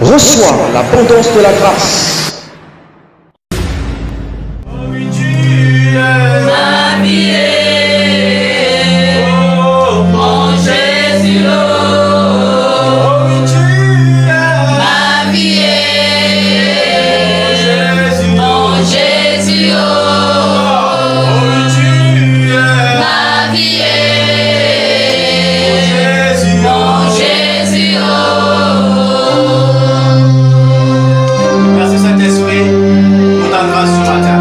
Reçois l'abondance de la grâce. Ma vie est, oh, mon Jésus, oh, ma vie est, mon Jésus, oh, ma vie est, mon Jésus, oh. Merci Saint-Esprit pour ta grâce ce matin.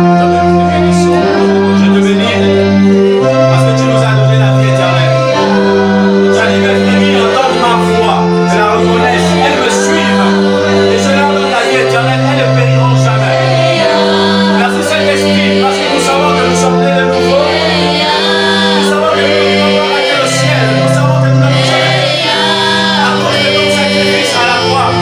Je te bénis parce que tu nous as donné la vie éternelle. Tu as dit mes brebis entendent ma voix, je la reconnaissent, elles me suivent et je leur donne la vie éternelle, elles ne périront jamais. Merci Saint-Esprit parce que nous savons que nous sommes nés de nouveau. Nous savons que nous ne pouvons pas arrêter le ciel. Nous savons que nous n'avons jamais péché à cause de ton sacrifice à la croix.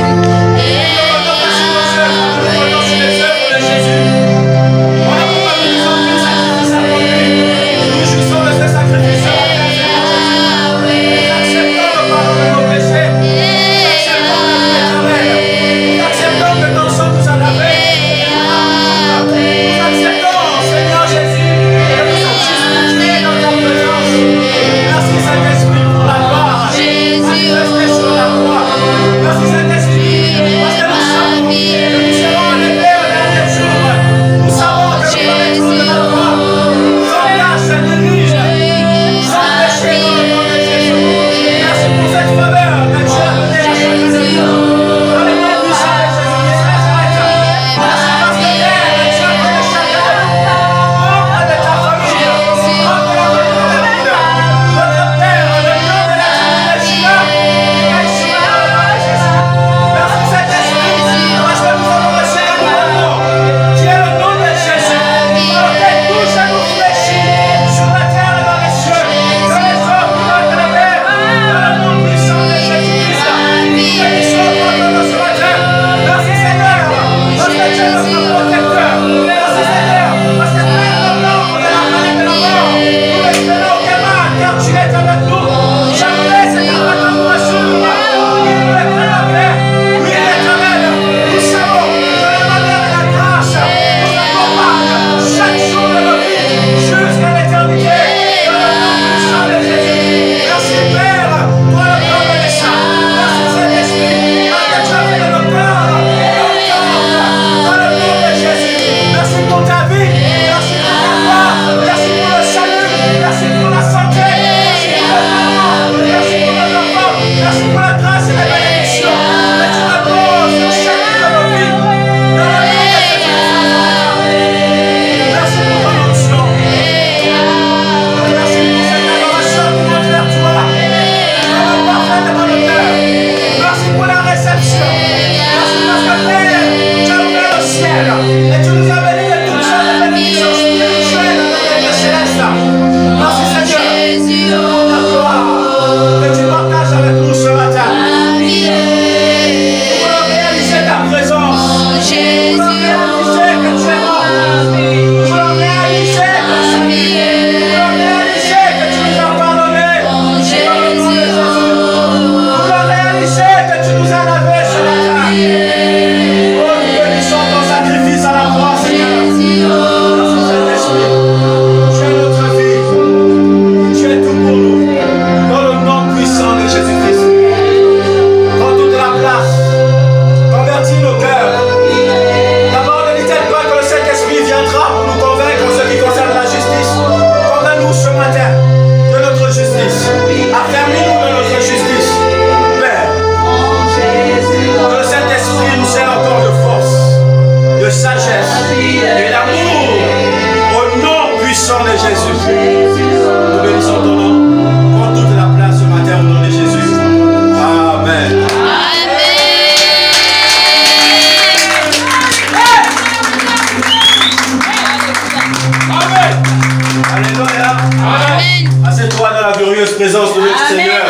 Présence de notre Seigneur.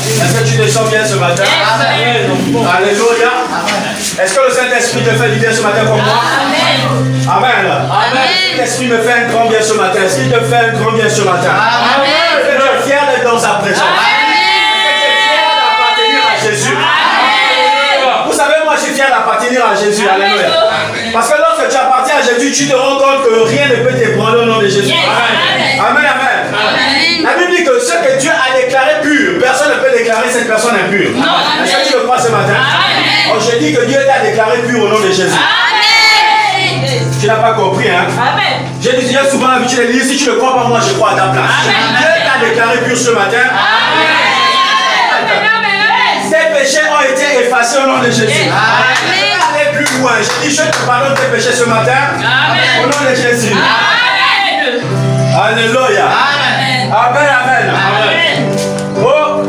Est-ce que tu te sens bien ce matin? Alléluia. Est-ce que le Saint-Esprit te fait du bien ce matin comme moi? Amen. Amen. L'Esprit me fait un grand bien ce matin. Est-ce qu'il te fait un grand bien ce matin? Amen. Est-ce que tu es fier d'être dans sa présence? Est-ce que tu es fier d'appartenir à Jésus? Amen. Vous savez, moi je suis fier impur. Non. Est-ce que tu le crois ce matin? Oh, je dis que Dieu t'a déclaré pur au nom de Jésus. Tu n'as pas compris, hein? Amen. J'ai dit souvent l'habitude de dire, si tu ne crois pas moi, je crois à ta place. Dieu t'a déclaré pur ce matin. Tes péchés ont été effacés au nom de Jésus. Allez plus loin. Je dis, je te pardonne tes péchés ce matin. Au nom de Jésus. Alléluia. Amen, amen. Oh.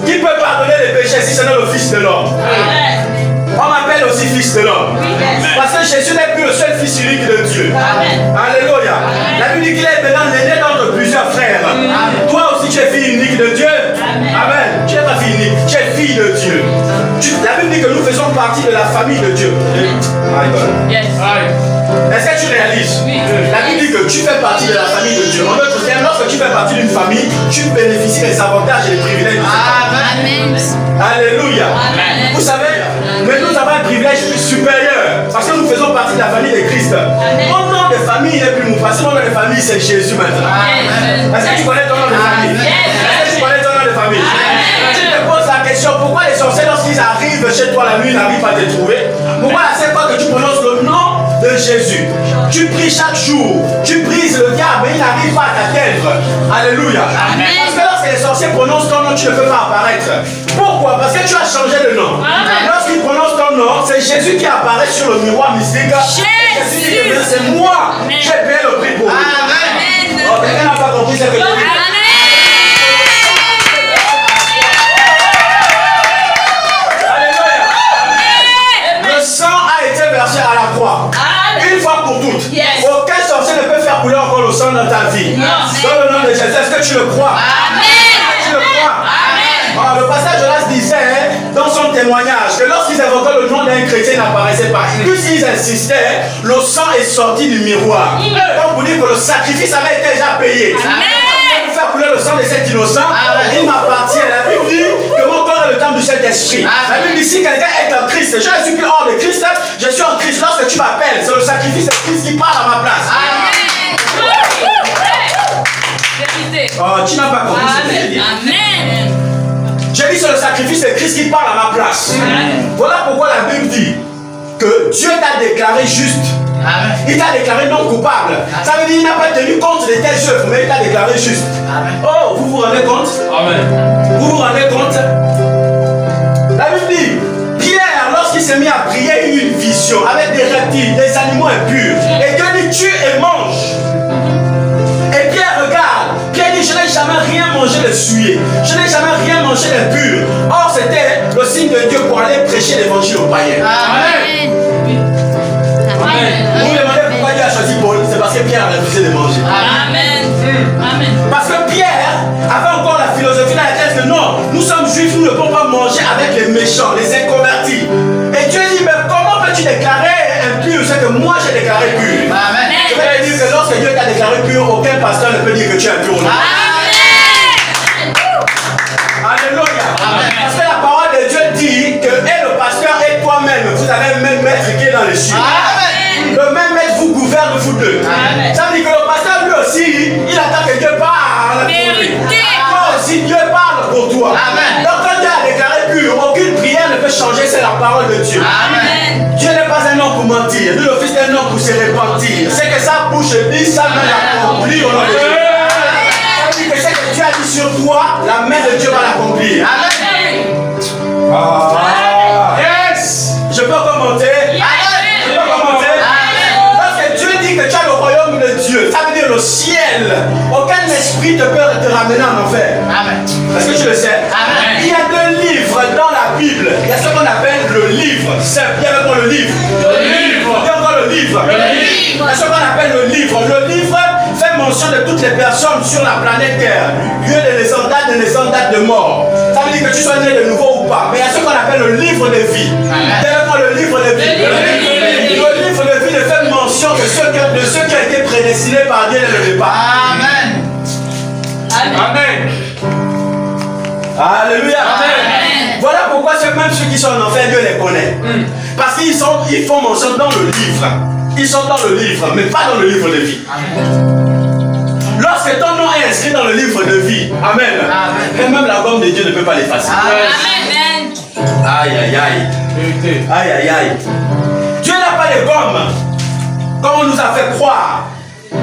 Qui peut pardonner les péchés si ce n'est le Fils de l'homme? On m'appelle aussi Fils de l'homme. Parce que Jésus n'est plus le seul Fils unique de Dieu. Alléluia. La Bible dit qu'il est maintenant l'aîné d'entre plusieurs frères. Toi aussi tu es fille unique de Dieu. Amen. Tu n'es pas fille unique, tu es fille de Dieu. La Bible dit que nous faisons partie de la famille de Dieu. Est-ce que tu réalises? La Bible dit que tu fais partie de la famille de Dieu. En d'autres termes, lorsque tu fais partie d'une famille, tu bénéficies des avantages et des privilèges de cette famille. Alléluia. Vous savez, mais nous avons un privilège supérieur parce que nous faisons partie de la famille de Christ. Mon nom de famille n'est plus mon parce que mon nom de famille c'est Jésus maintenant. Est-ce que tu connais ton nom de famille? Est-ce que tu connais ton nom de famille? Tu te poses la question, pourquoi les sorciers lorsqu'ils arrivent chez toi la nuit n'arrivent pas à te trouver? Pourquoi la seule fois que tu prononces le nom de Jésus, tu pries chaque jour, tu brises le diable et il n'arrive pas à t'atteindre? Alléluia. Parce que lorsque les sorciers prononcent ton nom, tu ne peux pas apparaître. Pourquoi? Parce que tu as changé de nom. Lorsqu'ils prononcent ton nom, c'est Jésus qui apparaît sur le miroir mystique. Jésus dit que c'est moi, j'ai payé le prix pour lui. Amen. Oh, quelqu'un n'a pas compris ce que je dis. À la croix. Une fois pour toutes. Aucun sorcier ne peut faire couler encore le sang dans ta vie. Dans le nom de Jésus, est-ce que tu le crois? Tu le crois? Alors, le passage de Jonas disait dans son témoignage que lorsqu'ils évoquaient le nom d'un chrétien, il n'apparaissait pas. Puisqu'ils insistaient, le sang est sorti du miroir. Donc pour dire que le sacrifice avait été déjà payé. Faire couler le sang de cet innocent, il m'appartient. La Bible dit que mon corps est le temple du Saint-Esprit. La Bible dit si quelqu'un est en Christ, je ne suis plus hors de Christ, je suis en Christ. Lorsque tu m'appelles, c'est le sacrifice de Christ qui parle à ma place. Oh, tu n'as pas compris ce que je dis. J'ai dit c'est le sacrifice de Christ qui parle à ma place. Voilà pourquoi la Bible dit que Dieu t'a déclaré juste. Il t'a déclaré non coupable. Ça veut dire qu'il n'a pas tenu compte de tes œuvres, mais il t'a déclaré juste. Oh, vous vous rendez compte? Vous vous rendez compte? La Bible dit, Pierre, lorsqu'il s'est mis à prier, il eut une vision avec des reptiles, des animaux impurs. Et Dieu dit, tue et mange. Et Pierre regarde. Pierre dit, je n'ai jamais rien mangé de souillé. Je n'ai jamais rien mangé d'impur. Or, c'était le signe de Dieu pour aller prêcher l'évangile aux païens. Amen. Vous vous demandez pourquoi Dieu a choisi Paul? C'est parce que Pierre a refusé de manger. Parce que Pierre avait encore la philosophie dans la tête que non, nous sommes juifs, nous ne pouvons pas manger avec les méchants, les inconvertis. Et Dieu dit, mais comment peux-tu déclarer impur ce que moi j'ai déclaré pur? Je vais te dire que lorsque Dieu t'a déclaré pur, aucun pasteur ne peut dire que tu es impur. Alléluia. Parce que la parole de Dieu dit que et le pasteur et toi-même, vous avez un même maître qui est dans les cieux. Le même maître vous gouverne vous deux. Ça veut dire que le pasteur lui aussi, il attend que Dieu parle pour lui. Toi aussi, Dieu parle pour toi. Donc quand Dieu a déclaré pur, aucune prière ne peut changer, c'est la parole de Dieu. Dieu n'est pas un homme pour mentir, ni le fils d'un homme pour se repentir. C'est que sa bouche dit, sa main l'accomplit au nom de Dieu. Ça veut dire que ce que Dieu a dit sur toi, la main de Dieu va l'accomplir. Yes! Je peux commenter? Je peux commenter? Lorsque Dieu dit que tu as le royaume de Dieu, ça veut dire le ciel. Aucun esprit ne peut te ramener en enfer. Est-ce que tu le sais? Il y a deux livres dans la Bible. Il y a ce qu'on appelle le livre. Il y a encore le livre. Il y a encore le livre. Il y a ce qu'on appelle le livre. Le livre fait mention de toutes les personnes sur la planète Terre. Lieu de naissance, date de mort. Ça veut dire que tu sois né de nouveau ou pas. Mais il y a ce qu'on appelle le livre de vie. Il y a encore le livre de vie. Le livre de vie ne fait mention que de ceux qui ont été prédestinés par Dieu dès le départ. Amen. Alléluia. Voilà pourquoi même ceux qui sont en enfer, Dieu les connaît. Parce qu'ils font mention dans le livre. Ils sont dans le livre, mais pas dans le livre de vie. Lorsque lorsque ton nom est inscrit dans le livre de vie, amen. Et même la gomme de Dieu ne peut pas l'effacer. Amen. Aïe, aïe, aïe. Aïe, aïe, aïe. Dieu n'a pas de gomme. Comme on nous a fait croire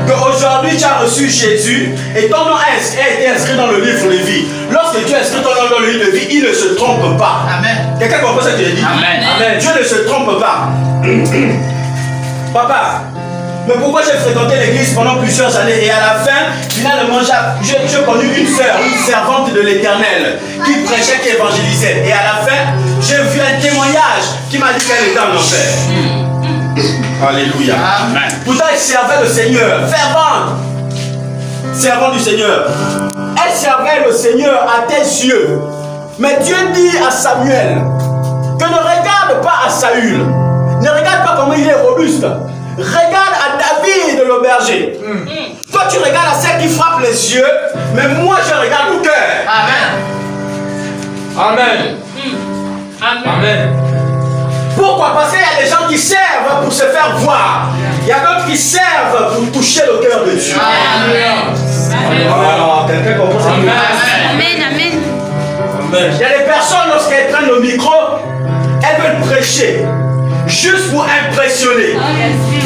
qu'aujourd'hui tu as reçu Jésus et ton nom a été inscrit dans le livre de vie. Lorsque tu as inscrit ton nom dans le livre de vie, il ne se trompe pas. Amen. Quelqu'un comprend ce que j'ai dit? Amen. Amen. Dieu ne se trompe pas. Papa, mais pourquoi j'ai fréquenté l'église pendant plusieurs années et à la fin, finalement, j'ai connu une sœur, une servante de l'Éternel, qui prêchait, qui évangélisait. Et à la fin, j'ai vu un témoignage qui m'a dit qu'elle était en enfer. Alléluia. Amen. Pourtant, elle servait le Seigneur, fervente. Servante du Seigneur. Elle servait le Seigneur à tes yeux. Mais Dieu dit à Samuel que ne regarde pas à Saül. Ne regarde pas comment il est robuste. Regarde à David de l'auberger. Toi, tu regardes à celle qui frappe les yeux, mais moi, je regarde au cœur. Amen. Amen. Amen. Pourquoi? Parce qu'il y a des gens qui servent pour se faire voir. Il y a d'autres qui servent pour toucher le cœur de Dieu. Alors, quelqu'un comprend ça? Amen. Amen. Il y a des personnes, lorsqu'elles prennent le micro, elles veulent prêcher. Juste pour impressionner,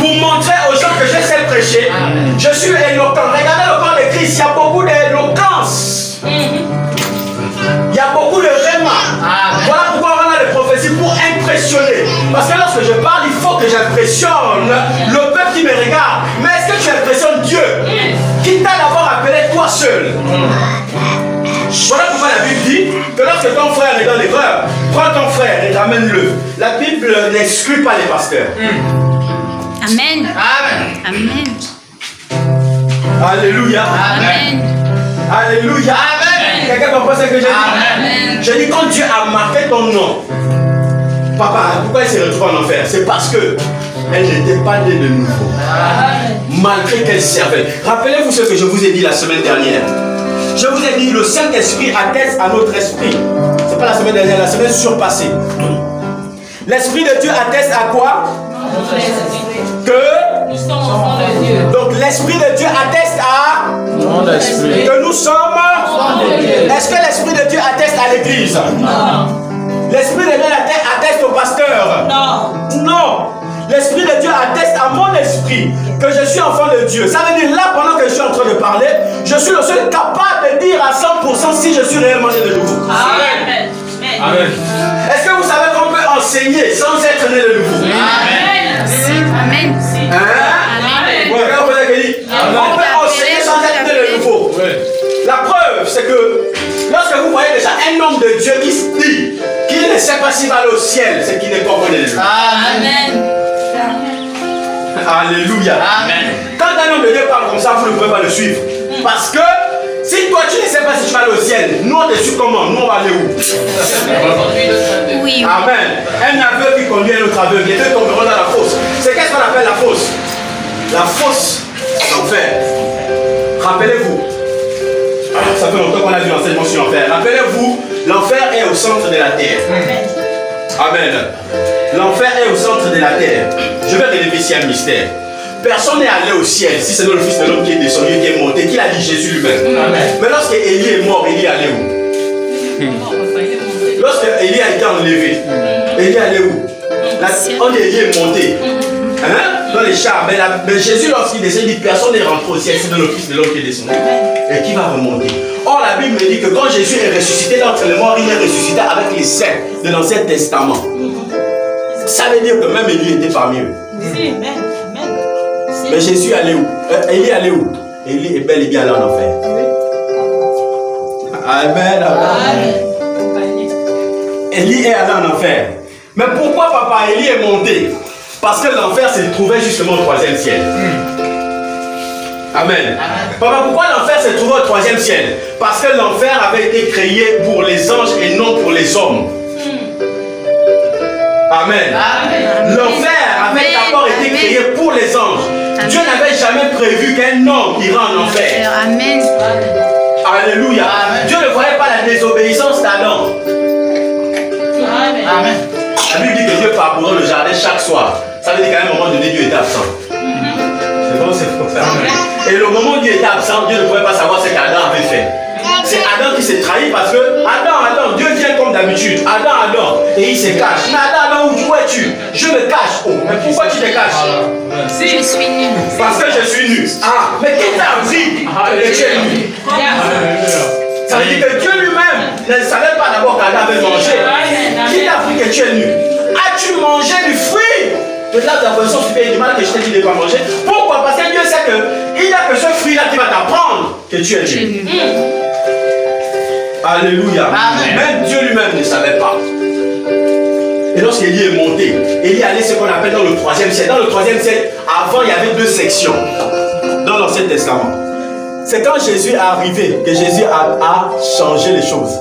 pour montrer aux gens que je sais prêcher. Je suis éloquent. Regardez le corps de Christ, il y a beaucoup d'éloquence. Il y a beaucoup de réma. Voilà pourquoi on a des prophéties pour impressionner. Parce que lorsque je parle, il faut que j'impressionne le peuple qui me regarde. Mais est-ce que tu impressionnes Dieu qui t'a d'abord appelé toi seul? Voilà pourquoi la Bible dit que lorsque ton frère est dans l'erreur, prends ton frère et ramène-le. La Bible n'exclut pas les pasteurs. Amen. Amen. Alléluia. Amen. Alléluia. Amen. Quelqu'un comprend ce que j'ai dit? Amen. J'ai dit quand Dieu a marqué ton nom, papa, pourquoi elle s'est retrouvée en enfer? C'est parce que elle n'était pas née de nouveau. Malgré qu'elle servait. Rappelez-vous ce que je vous ai dit la semaine dernière. Je vous ai dit, le Saint-Esprit atteste à notre esprit. C'est pas la semaine dernière, la semaine surpassée. L'Esprit de Dieu atteste à quoi? Que Nous sommes enfants de Dieu. donc l'Esprit de Dieu atteste à que nous sommes. Est-ce que l'Esprit de Dieu atteste à l'Église? Non. L'Esprit de Dieu atteste au pasteur? Non. Non. L'Esprit de Dieu atteste à mon esprit que je suis enfant de Dieu. Ça veut dire là, pendant que je suis en train de parler, je suis le seul capable de dire à 100% si je suis réellement né de nouveau. Amen. Amen. Est-ce que vous savez qu'on peut enseigner sans être né de nouveau? Amen. Amen. Hein? Amen. Ouais, on peut enseigner sans être né de nouveau. La preuve, c'est que lorsque vous voyez déjà un homme de Dieu qui se dit qu'il ne sait pas s'il va aller au ciel, c'est qu'il n'est pas né de nouveau. Amen. Alléluia. Amen. Quand un homme de Dieu parle comme ça, vous ne pouvez pas le suivre. Parce que si toi tu ne sais pas si tu vas aller au ciel, nous on te suit comment? Nous on va aller où? Oui. Amen. Un aveugle qui conduit un autre aveugle, les deux tomberont dans la fosse. C'est qu'est-ce qu'on appelle la fosse? La fosse d'enfer. Rappelez-vous. Ça fait longtemps qu'on a vu l'enseignement sur l'enfer. Rappelez-vous, l'enfer est au centre de la terre. Amen. L'enfer est au centre de la terre. Je vais révéler ici un mystère. Personne n'est allé au ciel si c'est le Fils de l'homme qui est descendu, qui est monté, qui l'a dit Jésus lui-même. Mais lorsque Élie est mort, Élie est allé où? Lorsque Élie a été enlevé, Élie est allé où? On dit Élie est monté. Hein? Dans les chars. Mais Jésus, lorsqu'il descend, il dit personne n'est rentré au ciel, c'est le Fils de l'homme qui est descendu. Et qui va remonter? Or, la Bible me dit que quand Jésus est ressuscité d'entre les morts, il est ressuscité avec les saints de l'Ancien Testament. Ça veut dire que même Élie était parmi eux. Mais Jésus allait où? Élie allait où? Élie est bel et bien allé en enfer. Amen. Amen. Élie est allé en enfer. Mais pourquoi papa Élie est monté? Parce que l'enfer se trouvait justement au 3e ciel. Amen. Papa, pourquoi l'enfer se trouvait au 3e ciel? Parce que l'enfer avait été créé pour les anges et non pour les hommes. Amen. L'enfer avait d'abord été créé pour les anges. Amen. Dieu n'avait jamais prévu qu'un homme ira en enfer. Amen. Alléluia. Amen. Dieu ne voyait pas la désobéissance d'Adam. Amen. La Bible dit que Dieu parcourait le jardin chaque soir. Ça veut dire qu'à un moment donné, Dieu était absent. C'est Non, c'est faux. Et le moment où Dieu était absent, Dieu ne pouvait pas savoir ce qu'Adam avait fait. C'est Adam qui s'est trahi parce que Adam, Dieu vient comme d'habitude. Adam, et il se cache. Mais Adam, où es-tu? Je me cache. Oh, mais pourquoi tu te caches? Si je suis nu. Parce que je suis nu. Ah, mais qui t'a appris que tu es nu? Ça veut dire que Dieu lui-même ne savait pas d'abord qu'Adam avait mangé. Qui t'a appris que tu es nu? As-tu mangé du fruit de la position supérieure du mal que je t'ai dit de ne pas manger? Pourquoi? Parce que Dieu sait qu'il n'y a que ce fruit-là qui va t'apprendre que tu es nu. Alléluia. Même Dieu lui-même ne savait pas. Et lorsqu'Élie est monté, Élie allait ce qu'on appelle dans le 3e siècle. Dans le 3e siècle, avant il y avait 2 sections dans l'Ancien Testament. C'est quand Jésus est arrivé que Jésus a changé les choses.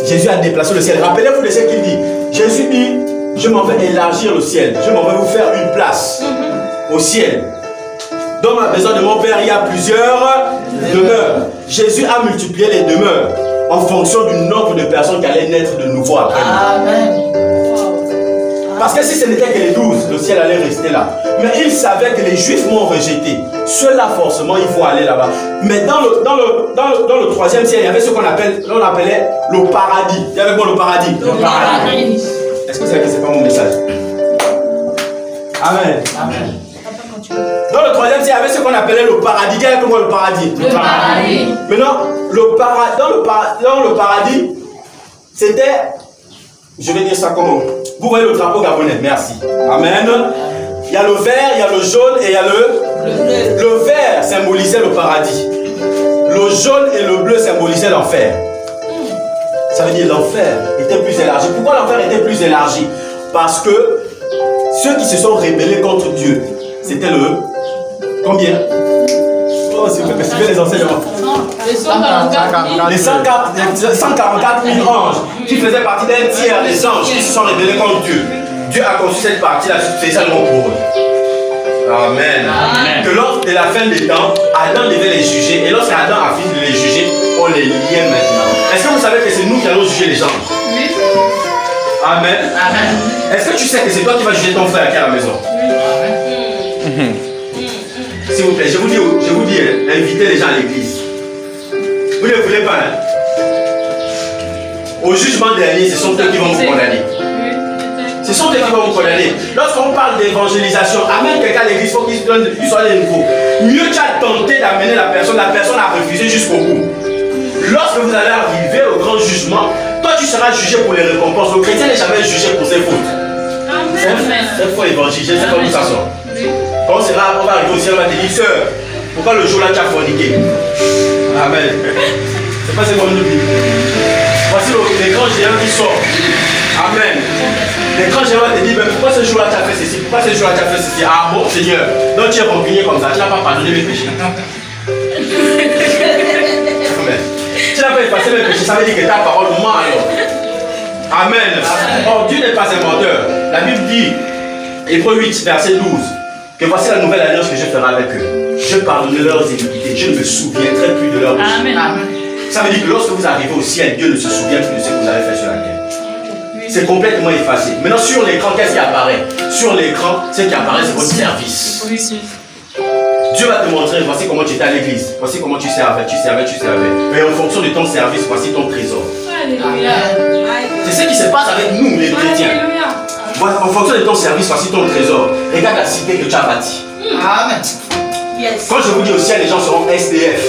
Jésus a déplacé le ciel. Rappelez-vous de ce qu'il dit. Jésus dit, je m'en vais élargir le ciel. Je m'en vais vous faire une place au ciel. Dans ma maison de mon Père, il y a plusieurs demeures. Jésus a multiplié les demeures en fonction du nombre de personnes qui allaient naître de nouveau après. Amen. Parce que si ce n'était que les 12, le ciel allait rester là. Mais il savait que les Juifs m'ont rejeté. Ceux-là, forcément, il faut aller là-bas. Mais dans le 3e siècle, il y avait ce qu'on appelait le paradis. Il y avait quoi le paradis? Le paradis. Est-ce que vous savez que ce n'est pas mon message? Amen. Amen. Dans le 3e siècle, il y avait ce qu'on appelait le paradis. Quel est le paradis? Le paradis. Maintenant, dans le paradis, c'était, je vais dire ça comment? Vous voyez le drapeau gabonais, merci. Amen. Il y a le vert, il y a le jaune et il y a le bleu. Le vert symbolisait le paradis. Le jaune et le bleu symbolisaient l'enfer. Ça veut dire l'enfer était plus élargi. Pourquoi l'enfer était plus élargi? Parce que ceux qui se sont rebellés contre Dieu, c'était le... Combien? Oh, s'il vous plaît, suivez les enseignements. Les 144 000 anges qui faisaient partie d'un tiers des anges qui se sont rebellés contre Dieu. Dieu a conçu cette partie-là spécialement pour eux. Amen. Amen. Que lors de la fin des temps, Adam devait les juger. Et lorsqu'Adam a fini de les juger, on les liait maintenant. Est-ce que vous savez que c'est nous qui allons juger les anges? Oui. Amen. Amen. Est-ce que tu sais que c'est toi qui vas juger ton frère qui est à la maison? Amen. S'il vous plaît, je vous dis, invitez les gens à l'église. Vous ne voulez pas, hein? Au jugement dernier, ce sont eux qui vont vous condamner. Ce sont eux qui vont vous condamner. Lorsqu'on parle d'évangélisation, amène quelqu'un à l'église, il faut qu'il soit à nouveau. Mieux tu as tenté d'amener la personne a refusé jusqu'au bout. Lorsque vous allez arriver au grand jugement, toi tu seras jugé pour les récompenses. Le chrétien n'est jamais jugé pour ses fautes. Il faut évangéliser, c'est comme ça sort. Quand on va arriver au ciel, on va te dire, sœur, pourquoi le jour là tu as forniqué? Amen. C'est pas ce qu'on nous dit. Voici l'écran géant qui sort. Amen. L'écran géant va te dire, mais pourquoi ce jour là tu as fait ceci? Pourquoi ce jour là tu as fait ceci? Ah bon, Seigneur, donc tu es rancunier comme ça, tu n'as pas pardonné mes péchés. Amen. Tu n'as pas effacé mes péchés, ça veut dire que ta parole ment alors. Amen. Or, Dieu n'est pas un menteur. La Bible dit, Hébreux 8, verset 12, que voici la nouvelle alliance que je ferai avec eux. Je pardonnerai leurs iniquités, je ne me souviendrai plus de leurs péchés. Amen. Ça veut dire que lorsque vous arrivez au ciel, Dieu ne se souvient plus de ce que vous avez fait sur la terre. C'est complètement effacé. Maintenant, sur l'écran, qu'est-ce qui apparaît? Sur l'écran, ce qui apparaît, c'est votre service. Dieu va te montrer, voici comment tu étais à l'église, voici comment tu servais. Et en fonction de ton service, voici ton trésor. C'est ce qui se passe avec nous, les chrétiens. En fonction de ton service, voici ton trésor. Regarde la cité que tu as bâtie. Amen. Yes. Quand je vous dis au ciel, les gens seront SDF.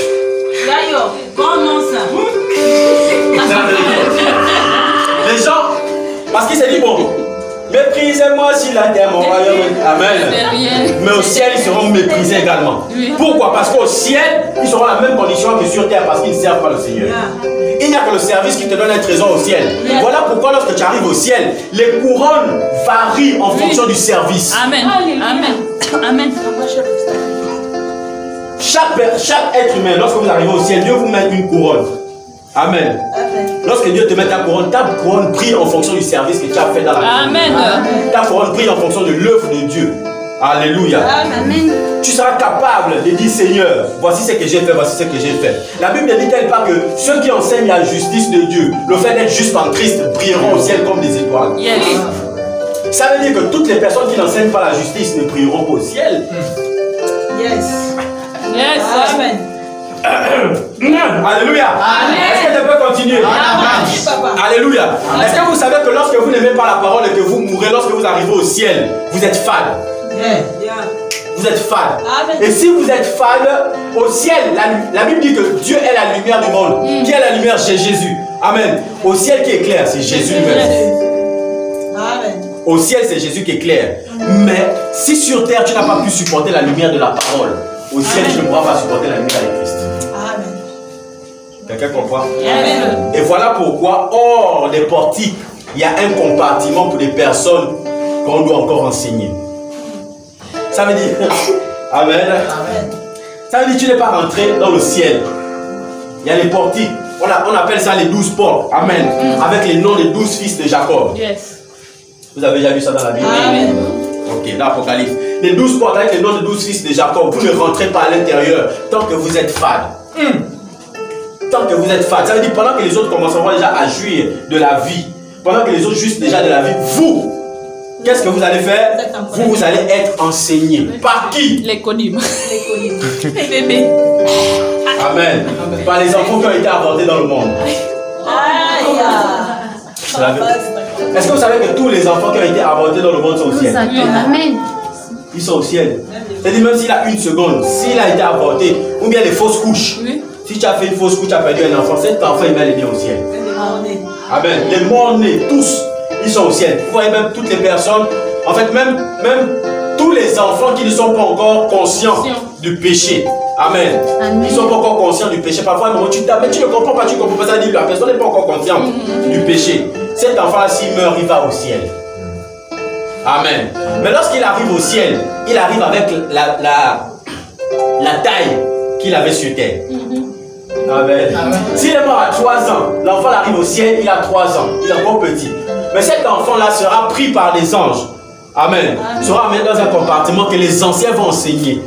Les gens, parce qu'il s'est dit, bon, méprisez-moi si la terre, mon royaume. Amen. Mais au ciel, ils seront méprisés également. Pourquoi? Parce qu'au ciel, ils seront la même condition que sur terre parce qu'ils ne servent pas le Seigneur. Il n'y a que le service qui te donne un trésor au ciel. Voilà pourquoi lorsque tu arrives au ciel, les couronnes varient en fonction du service. Amen. Amen. Amen. Chaque être humain, lorsque vous arrivez au ciel, Dieu vous met une couronne. Amen. Lorsque Dieu te met ta couronne brille en fonction du service que tu as fait dans la vie. Amen. Ta couronne brille en fonction de l'œuvre de Dieu. Alléluia. Amen. Tu seras capable de dire, Seigneur, voici ce que j'ai fait, voici ce que j'ai fait. La Bible ne dit-elle pas que ceux qui enseignent la justice de Dieu, le fait d'être juste en Christ, brilleront au ciel comme des étoiles. Yes. Ça veut dire que toutes les personnes qui n'enseignent pas la justice ne brilleront pas au ciel. Yes. Yes. Amen. Alléluia. Est-ce que je peux continuer? Alléluia. Est-ce que vous savez que lorsque vous n'aimez pas la parole et que vous mourrez, lorsque vous arrivez au ciel, vous êtes fade? Vous êtes fade. Et si vous êtes fade, au ciel, la Bible dit que Dieu est la lumière du monde. Qui est la lumière? C'est Jésus. Amen. Au ciel qui est clair, c'est Jésus lui-même. Amen. Au ciel, c'est Jésus qui est clair. Mais si sur terre, tu n'as pas pu supporter la lumière de la parole, au ciel, tu ne pourras pas supporter la lumière de Christ. Amen. Quelqu'un comprend? Amen. Et voilà pourquoi, hors des portiques, il y a un compartiment pour des personnes qu'on doit encore enseigner. Ça veut dire, Amen. Ça veut dire que tu n'es pas rentré dans le ciel. Il y a les portiques. On appelle ça les 12 portes. Amen. Avec les noms des 12 fils de Jacob. Yes. Vous avez déjà lu ça dans la Bible? Amen. Ok, dans l'Apocalypse. Les 12 portes avec les noms des 12 fils de Jacob. Vous ne rentrez pas à l'intérieur tant que vous êtes fade. Tant que vous êtes fade. Ça veut dire pendant que les autres commenceront déjà à jouir de la vie, pendant que les autres jouissent déjà de la vie, vous, qu'est-ce que vous allez faire? Vous allez être enseigné. Par qui? Les conimes. Les bébés. Amen. Par les enfants qui ont été avortés dans le monde. C'est la vérité. Est-ce que vous savez que tous les enfants qui ont été avortés dans le monde sont au ciel? Amen. Ils sont au ciel. C'est-à-dire même s'il a une seconde, s'il a été avorté, ou bien les fausses couches. Oui. Si tu as fait une fausse couche, tu as perdu un enfant, cet enfant il va aller bien au ciel. Amen. Les morts-nés, tous, ils sont au ciel. Vous voyez même toutes les personnes, en fait même tous les enfants qui ne sont pas encore conscients du péché. Amen. Ils ne sont pas encore conscients du péché. Parfois, mais tu ne comprends pas, tu ne comprends pas. Ça dit la personne n'est pas encore consciente du péché. Cet enfant-là, s'il meurt, il va au ciel. Amen. Mais lorsqu'il arrive au ciel, il arrive avec la taille qu'il avait sur terre. Amen. S'il est mort à 3 ans, l'enfant arrive au ciel, il a 3 ans, il est encore petit. Mais cet enfant-là sera pris par les anges. Amen. Sera amené dans un compartiment que les anciens vont enseigner.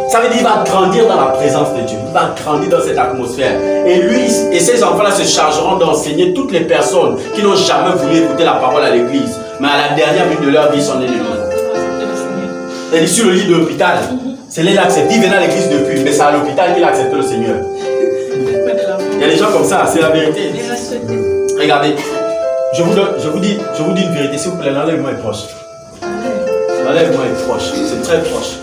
Ça veut dire qu'il va grandir dans la présence de Dieu. Il va grandir dans cette atmosphère. Et lui et ses enfants-là se chargeront d'enseigner toutes les personnes qui n'ont jamais voulu écouter la parole à l'église. Mais à la dernière minute de leur vie, ils sont nés de nouveau. Et sur le lit de l'hôpital, c'est là qu'il accepte. Il venait à l'église depuis, mais c'est à l'hôpital qu'il a accepté le Seigneur. Il y a des gens comme ça, c'est la vérité. Regardez, je vous dis une vérité. S'il vous plaît, l'enlèvement est proche. L'enlèvement est proche, c'est très proche.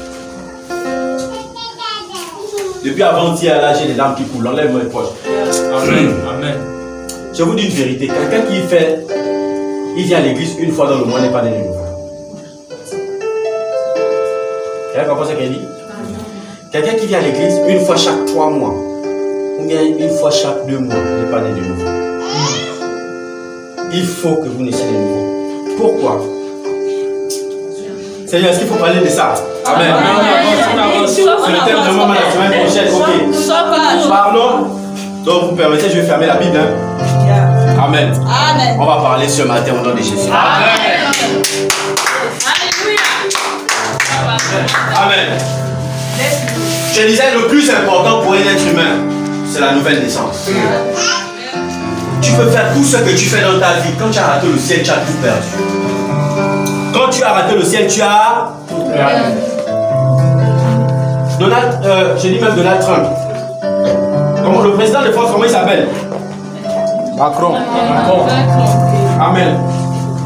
Depuis avant-hier, là, j'ai des larmes qui coulent. L'enlèvement est proche. Amen. Amen. Je vous dis une vérité. Quelqu'un qui il vient à l'église une fois dans le mois n'est pas né de nouveau. Quelqu'un comprend ce qu'elle dit? Quelqu'un qui vient à l'église une fois chaque 3 mois, ou bien une fois chaque 2 mois, n'est pas né de nouveau. Il faut que vous naissiez de nouveau. Pourquoi? Seigneur, est-ce qu'il faut parler de ça? Amen. C'est le thème de moment la semaine prochaine. Ok. Parlons. Donc, vous permettez, je vais fermer la Bible. Amen. Amen. On va parler ce matin au nom de Jésus. Amen. Alléluia. Amen. Je disais, le plus important pour un être humain, c'est la nouvelle naissance. Tu peux faire tout ce que tu fais dans ta vie. Quand tu as raté le ciel, tu as tout perdu. Quand tu as raté le ciel, tu as tout perdu. Je dis même Donald Trump. Comment, le président de France, comment il s'appelle? Macron. Amen.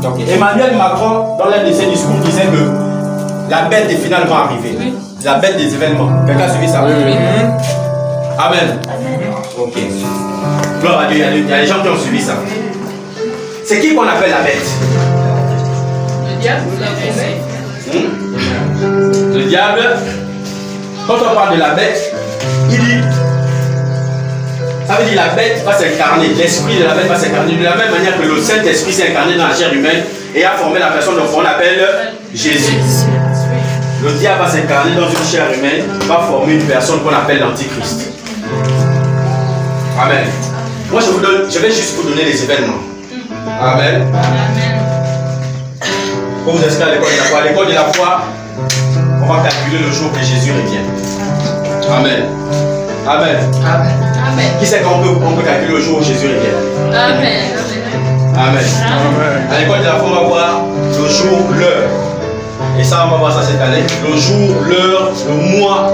Donc, Emmanuel Macron, dans l'un de ses discours, disait que la bête est finalement arrivée. La bête des événements. Quelqu'un a suivi ça? Oui. Amen. Ok. Gloire à Dieu, il y a des gens qui ont suivi ça. C'est qui qu'on appelle la bête? Le diable. Le diable. Quand on parle de la bête, il dit, ça veut dire la bête va s'incarner, l'esprit de la bête va s'incarner de la même manière que le Saint-Esprit s'est incarné dans la chair humaine et a formé la personne qu'on appelle Jésus. Le diable va s'incarner dans une chair humaine, va former une personne qu'on appelle l'Antichrist. Amen. Moi je vais juste vous donner les événements. Amen. Pour vous inscrire à l'école de la foi. À l'école de la foi, on va calculer le jour que Jésus revient. Amen. Amen. Amen. Qui sait qu'on peut calculer le jour où Jésus revient? Amen. Amen. À l'école de la foi, on va voir le jour, l'heure. Et ça, ça, on va voir ça cette année. Le jour, l'heure, le mois,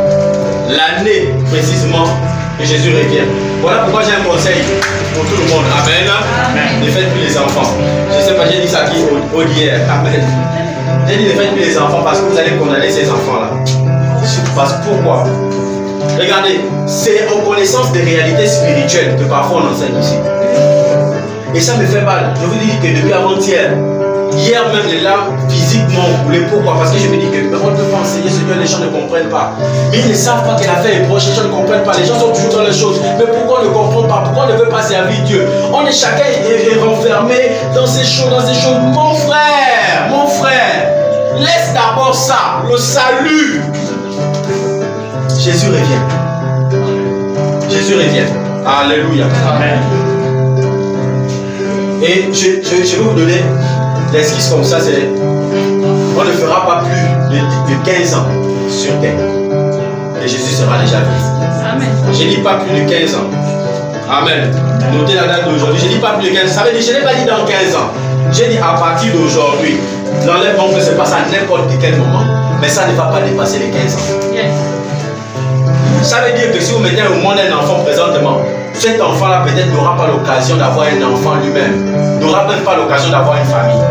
l'année précisément que Jésus revient. Voilà pourquoi j'ai un conseil pour tout le monde. Amen. Amen. Ne faites plus les enfants. Je ne sais pas, j'ai dit ça qui hier. Amen. J'ai dit ne faites plus les enfants parce que vous allez condamner ces enfants-là. Parce que pourquoi? Regardez, c'est en connaissance des réalités spirituelles que parfois on enseigne ici. Et ça me fait mal. Je vous dis que depuis avant-hier, hier même les larmes physiquement ont coulé. Pourquoi? Parce que je me dis que on ne peut pas enseigner ce que les gens ne comprennent pas. Mais ils ne savent pas que la fin est proche, les gens ne comprennent pas. Les gens sont toujours dans les choses. Mais pourquoi on ne comprend pas? Pourquoi on ne veut pas servir Dieu? On est chacun est renfermé dans ces choses, Mon frère, laisse d'abord ça, le salut. Jésus revient. Jésus revient. Alléluia. Amen. Et je vais vous donner l'esquisse comme ça, c'est on ne fera pas plus de 15 ans sur terre. Et Jésus sera déjà venu. Amen. Je ne dis pas plus de 15 ans. Amen. Notez la date d'aujourd'hui. Je ne dis pas plus de 15 ans. Ça veut dire, je n'ai pas dit dans 15 ans. J'ai dit à partir d'aujourd'hui. L'enlèvement peut se passer à n'importe quel moment. Mais ça ne va pas dépasser les 15 ans. Yes. Ça veut dire que si vous mettez au monde un enfant présentement, cet enfant-là peut-être n'aura pas l'occasion d'avoir un enfant lui-même. N'aura même pas l'occasion d'avoir une famille.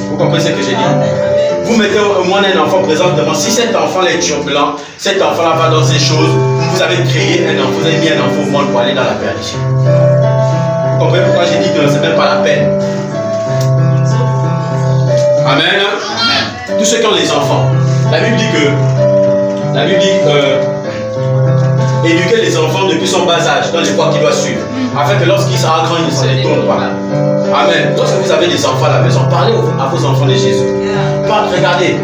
Vous comprenez ce que j'ai dit? Vous mettez au monde un enfant présentement. Si cet enfant-là est turbulent, cet enfant-là va dans ces choses, vous avez créé un enfant, vous avez mis un enfant au monde pour aller dans la perdition. Vous comprenez pourquoi j'ai dit que ce n'est même pas la peine? Amen. Amen. Tous ceux qui ont les enfants. La Bible dit éduquer les enfants depuis son bas âge dans les voies qu'il doit suivre, afin que lorsqu'il sera grand, il ne se détourne pas. Amen. Lorsque vous avez des enfants à la maison, parlez à vos enfants de Jésus. Regardez.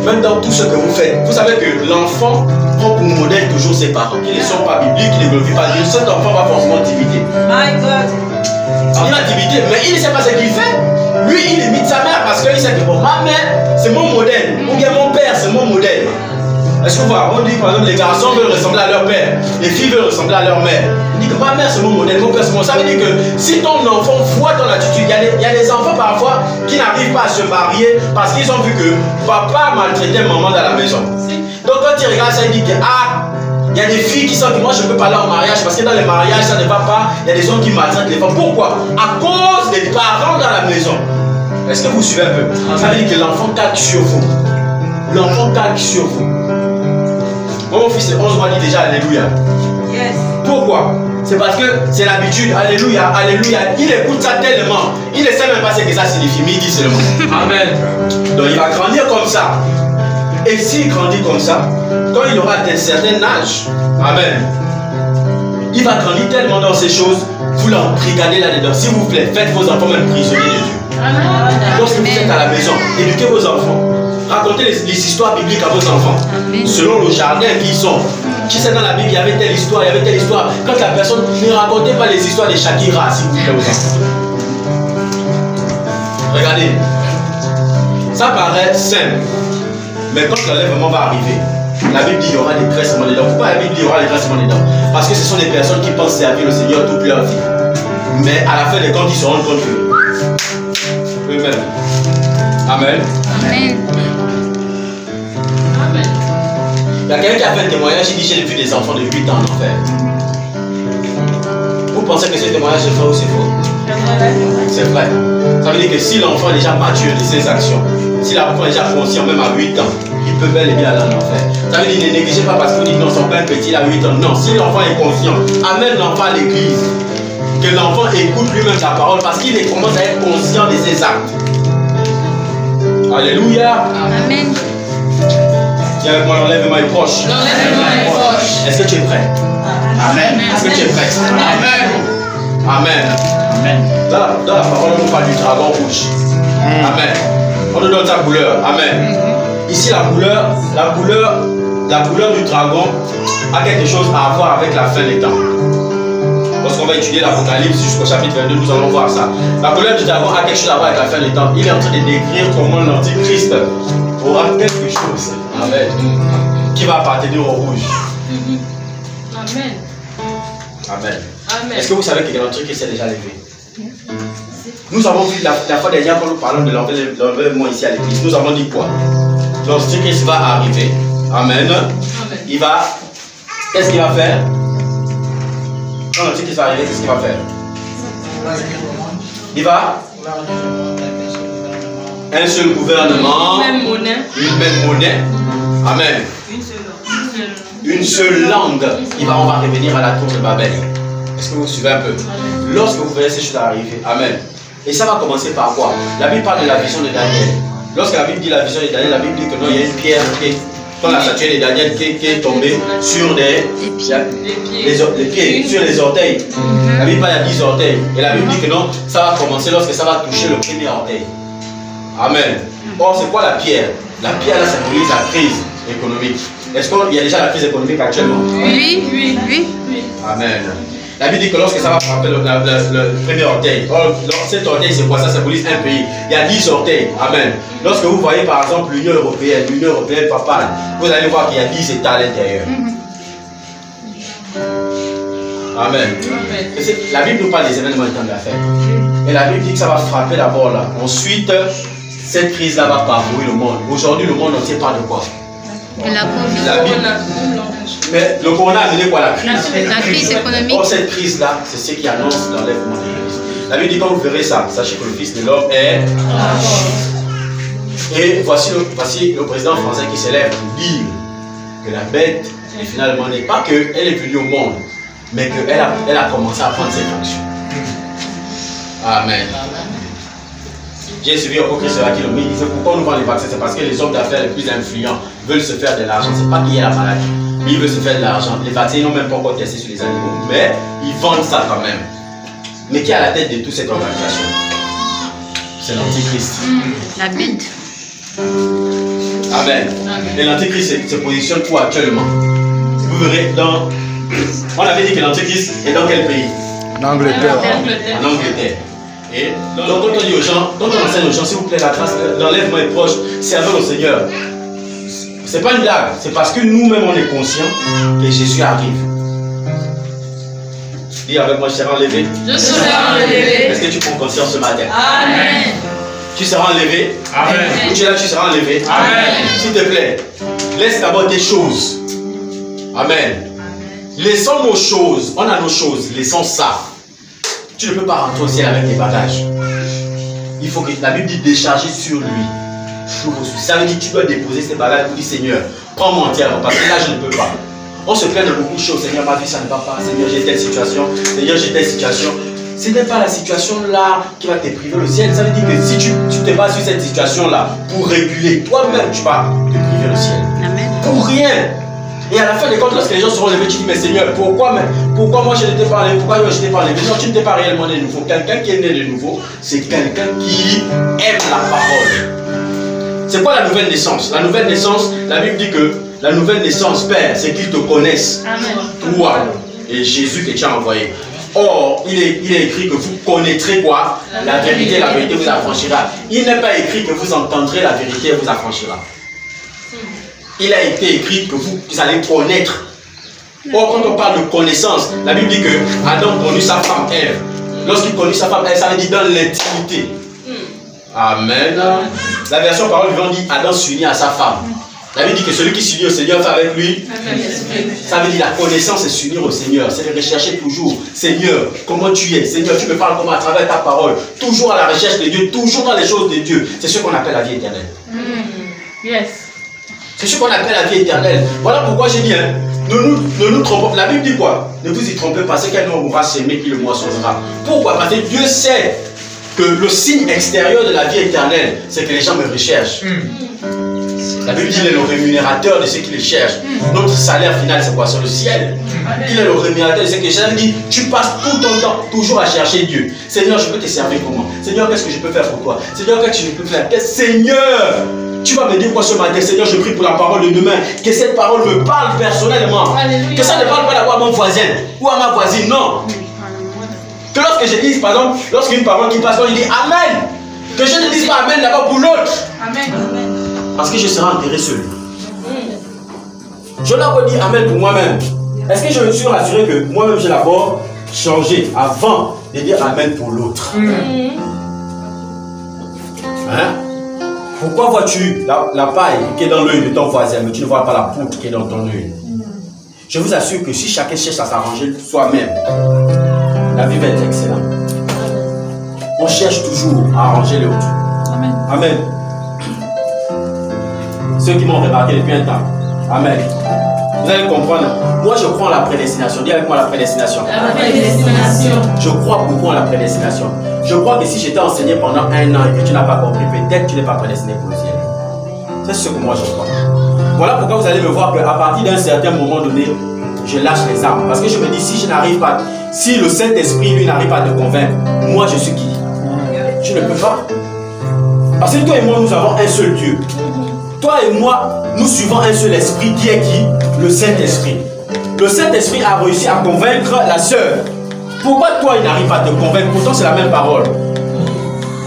Même dans tout ce que vous faites, vous savez que l'enfant prend pour modèle toujours ses parents. Qui ne sont pas bibliques, qui ne glorifient pas Dieu. Cet enfant va forcément t'imiter. My God. Il va t'imiter, mais il ne sait pas ce qu'il fait. Lui, il imite sa mère parce qu'il sait que bon, ma mère, c'est mon modèle. Ou bien mon père, c'est mon modèle. Est-ce que vous voyez, on dit par exemple les garçons veulent ressembler à leur père, les filles veulent ressembler à leur mère. Il dit que ma mère c'est mon modèle, mon père c'est mon. Ça veut dire que si ton enfant voit ton attitude, il y a des enfants parfois qui n'arrivent pas à se marier parce qu'ils ont vu que papa maltraitait maman dans la maison. Donc quand il regarde ça, il dit que il y a des filles qui sont que moi je ne peux pas aller en mariage parce que dans les mariages ça ne va pas. Il y a des gens qui maltraitent les femmes. Pourquoi? À cause des parents dans la maison. Est-ce que vous suivez un peu? Ça veut dire que l'enfant calque sur vous. L'enfant calque sur vous. Moi, mon fils de 11 mois dit déjà Alléluia. Yes. Pourquoi? C'est parce que c'est l'habitude. Alléluia, Alléluia. Il écoute ça tellement. Il ne sait même pas ce que ça signifie, mais il dit seulement. Amen. Donc il va grandir comme ça. Et s'il grandit comme ça, quand il aura un certain âge, Amen, il va grandir tellement dans ces choses, vous l'embrigadez là-dedans. S'il vous plaît, faites vos enfants même prisonniers de Dieu. Amen. Lorsque vous êtes à la maison, éduquez vos enfants. Racontez les histoires bibliques à vos enfants. Amen. Selon le jardin qu'ils sont. Qui sait dans la Bible, il y avait telle histoire, il y avait telle histoire. Quand la personne ne racontez pas les histoires de Shakira, s'il vous plaît, aux enfants. Regardez. Ça paraît simple. Mais quand l'enlèvement va arriver, la Bible dit qu'il y aura des graissements dedans. Pourquoi la Bible dit qu'il y aura des graissements dedans? Parce que ce sont des personnes qui pensent servir le Seigneur toute leur vie. Mais à la fin des comptes, ils se rendent compte que eux-mêmes. Amen. Amen. Amen. Il y a quelqu'un qui a fait un témoignage, il dit j'ai vu des enfants de 8 ans en enfer. Vous pensez que ce témoignage est vrai ou c'est faux? C'est vrai. Ça veut dire que si l'enfant est déjà mature de ses actions, si l'enfant est déjà conscient même à 8 ans, il peut bel et bien aller en enfer. Ça veut dire ne négligez pas parce que vous dites non, son père petit il a 8 ans. Non, si l'enfant est conscient, amène l'enfant à l'église. Que l'enfant écoute lui-même la parole parce qu'il commence à être conscient de ses actes. Alléluia. Amen. Tiens avec moi, l'enlèvement est proche. L'enlèvement est proche. Est-ce que tu es prêt? Amen. Est-ce que tu es prêt? Amen. Amen. Amen. Dans la parole, on nous parle du dragon rouge. Amen. On nous donne sa couleur. Amen. Ici, la couleur du dragon a quelque chose à voir avec la fin des temps. Lorsqu'on va étudier l'Apocalypse jusqu'au chapitre 22, nous allons voir ça. La couleur du dragon a quelque chose à voir avec la fin des temps. Il est en train de décrire comment l'Antichrist aura quelque chose, Amen, qui va appartenir au rouge. Amen. Amen. Amen. Est-ce que vous savez que l'Antichrist s'est déjà levé? Nous avons vu la fois dernière quand nous parlons de l'enlèvement ici à l'église, nous avons dit quoi? Lorsque Christ va arriver, Amen, il va, qu'est-ce qu'il va faire? Quand l'Antichrist va arriver, qu'est-ce qu'il va faire? Il va un seul gouvernement, une même monnaie, Amen, une seule langue. On va revenir à la tour de Babel. Est-ce que vous suivez un peu? Lorsque vous verrez ces choses arriver, Amen. Et ça va commencer par quoi? La Bible parle de la vision de Daniel. Lorsque la Bible dit la vision de Daniel, la Bible dit que non, il y a une pierre qui est, dans la statue de Daniel qui est tombée sur les pieds, sur les orteils. La Bible parle de 10 orteils. Et la Bible dit que non, ça va commencer lorsque ça va toucher le premier orteil. Amen. Or, c'est quoi la pierre? La pierre, là, symbolise la crise économique. Est-ce qu'il y a déjà la crise économique actuellement? Oui. Amen. La Bible dit que lorsque ça va frapper le premier orteil, cet orteil c'est quoi? Ça symbolise un pays. Il y a 10 orteils. Amen. Lorsque vous voyez par exemple l'Union européenne papa, vous allez voir qu'il y a 10 États à l'intérieur. Amen. La Bible nous parle des événements en temps d'affaires. Et la Bible dit que ça va frapper d'abord là. Ensuite, cette crise-là va parcourir le monde. Aujourd'hui, le monde entier parle de quoi? La Bible. Mais le corona a amené quoi? La crise économique. Or, cette crise-là, c'est ce qui annonce l'enlèvement de l'Église. La Bible dit quand vous verrez ça, sachez que le Fils de l'homme est. Et voici le président français qui s'élève pour dire que la bête, finalement, n'est pas qu'elle est venue au monde, mais qu'elle a commencé à prendre ses fonctions. Amen. J'ai suivi au Christ qui le disait pourquoi on nous vend les vaccins? C'est parce que les hommes d'affaires les plus influents veulent se faire de l'argent. C'est pas qu'il y ait la maladie, mais ils veulent se faire de l'argent. Les vaccins n'ont même pas encore testé sur les animaux, mais ils vendent ça quand même. Mais qui est à la tête de toute cette organisation? C'est l'Antichrist. La bête. Amen. Et l'Antichrist se positionne où actuellement? Vous verrez dans. On avait dit que l'Antichrist est dans quel pays? En Angleterre. En Angleterre. Et donc quand on dit aux gens, quand on enseigne aux gens, s'il vous plaît, la grâce, l'enlèvement est proche, servez au Seigneur. C'est pas une blague, c'est parce que nous-mêmes on est conscients que Jésus arrive. Dis avec moi, je serai enlevé. Je serai enlevé. Est-ce que tu prends conscience ce matin? Amen. Tu seras enlevé. Amen. Où tu es là, tu seras enlevé. Amen. S'il te plaît, laisse d'abord tes choses. Amen. Laissons nos choses. On a nos choses. Laissons ça. Tu ne peux pas rentrer au ciel avec tes bagages. Il faut que la Bible dit décharger sur lui. Ça veut dire que tu dois déposer ces bagages pour dire Seigneur, prends-moi entièrement parce que là je ne peux pas. On se plaint de beaucoup de choses. Seigneur, ma vie ça ne va pas. Seigneur, j'ai telle situation. Seigneur, j'ai telle situation. Ce n'est pas la situation là qui va te priver le ciel. Ça veut dire que si tu te bases sur cette situation là pour réguler toi-même, tu vas te priver le ciel. Amen. Pour rien. Et à la fin des comptes, lorsque les gens seront levés, tu dis, mais Seigneur, pourquoi moi je ne t'ai pas enlevé? Pourquoi moi je ne t'ai pas enlevé? Non, tu ne t'es pas réellement né de nouveau. Quelqu'un qui est né de nouveau, c'est quelqu'un qui aime la parole. C'est quoi la nouvelle naissance? La nouvelle naissance, la Bible dit que la nouvelle naissance, Père, c'est qu'ils te connaissent. Amen. Toi et Jésus que tu as envoyé. Or, il est écrit que vous connaîtrez quoi? La vérité vous affranchira. Il n'est pas écrit que vous entendrez la vérité vous affranchira. Il a été écrit que vous allez connaître. Or, quand on parle de connaissance, la Bible dit que Adam connut sa femme Ève. Lorsqu'il connut sa femme Ève, ça veut dire dans l'intimité. Amen. La version parole vivante dit Adam s'unit à sa femme. La Bible dit que celui qui s'unit au Seigneur fait avec lui. Ça veut dire la connaissance c'est s'unir au Seigneur. C'est de rechercher toujours. Seigneur, comment tu es? Seigneur, tu me parles comment à travers ta parole. Toujours à la recherche de Dieu, toujours dans les choses de Dieu. C'est ce qu'on appelle la vie éternelle. Yes. C'est ce qu'on appelle la vie éternelle. Voilà pourquoi j'ai dit, hein, ne nous trompons. La Bible dit quoi? Ne vous y trompez pas, c'est qu'un homme aura sémé qui le moissonnera. Pourquoi? Parce que Dieu sait que le signe extérieur de la vie éternelle, c'est que les gens me recherchent. La Bible dit qu'il est le rémunérateur de ceux qui les cherchent. Notre salaire final, c'est quoi? C'est le ciel. Il est le rémunérateur de ceux qui les cherchent. Il dit, tu passes tout ton temps toujours à chercher Dieu. Seigneur, je peux te servir comment? Seigneur, qu'est-ce que je peux faire pour toi? Seigneur, qu'est-ce que je peux faire? Seigneur, tu vas me dire quoi ce matin? Seigneur, je prie pour la parole de demain. Que cette parole me parle personnellement. Alléluia. Que ça ne parle pas d'abord à mon voisin ou à ma voisine. Non. Que lorsque je dise, par exemple, lorsqu'une parole qui passe, je dis Amen. Que je ne dise pas Amen d'abord pour l'autre. Amen. Parce que je serai enterré seul. Je dois dire Amen pour moi-même. Est-ce que je me suis rassuré que moi-même j'ai d'abord changé avant de dire Amen pour l'autre. Hein? Pourquoi vois-tu la paille qui est dans l'œil de ton voisin, mais tu ne vois pas la poutre qui est dans ton œil? Je vous assure que si chacun cherche à s'arranger soi-même, la vie va être excellente. On cherche toujours à arranger l'autre. Amen. Amen. Ceux qui m'ont remarqué depuis un temps. Amen. Vous allez comprendre. Moi, je crois en la prédestination. Dis avec moi la prédestination. La prédestination. Je crois beaucoup en la prédestination. Je crois que si j'étais enseigné pendant un an et que tu n'as pas compris, peut-être que tu n'es pas prédestiné pour le ciel. C'est ce que moi je crois. Voilà pourquoi vous allez me voir qu'à partir d'un certain moment donné, je lâche les armes. Parce que je me dis, si je n'arrive pas, si le Saint-Esprit lui n'arrive pas à te convaincre, moi je suis qui? Tu ne peux pas. Parce que toi et moi, nous avons un seul Dieu. Toi et moi, nous suivons un seul esprit qui est qui? Le Saint-Esprit. Le Saint-Esprit a réussi à convaincre la sœur. Pourquoi toi, il n'arrive pas à te convaincre? Pourtant, c'est la même parole.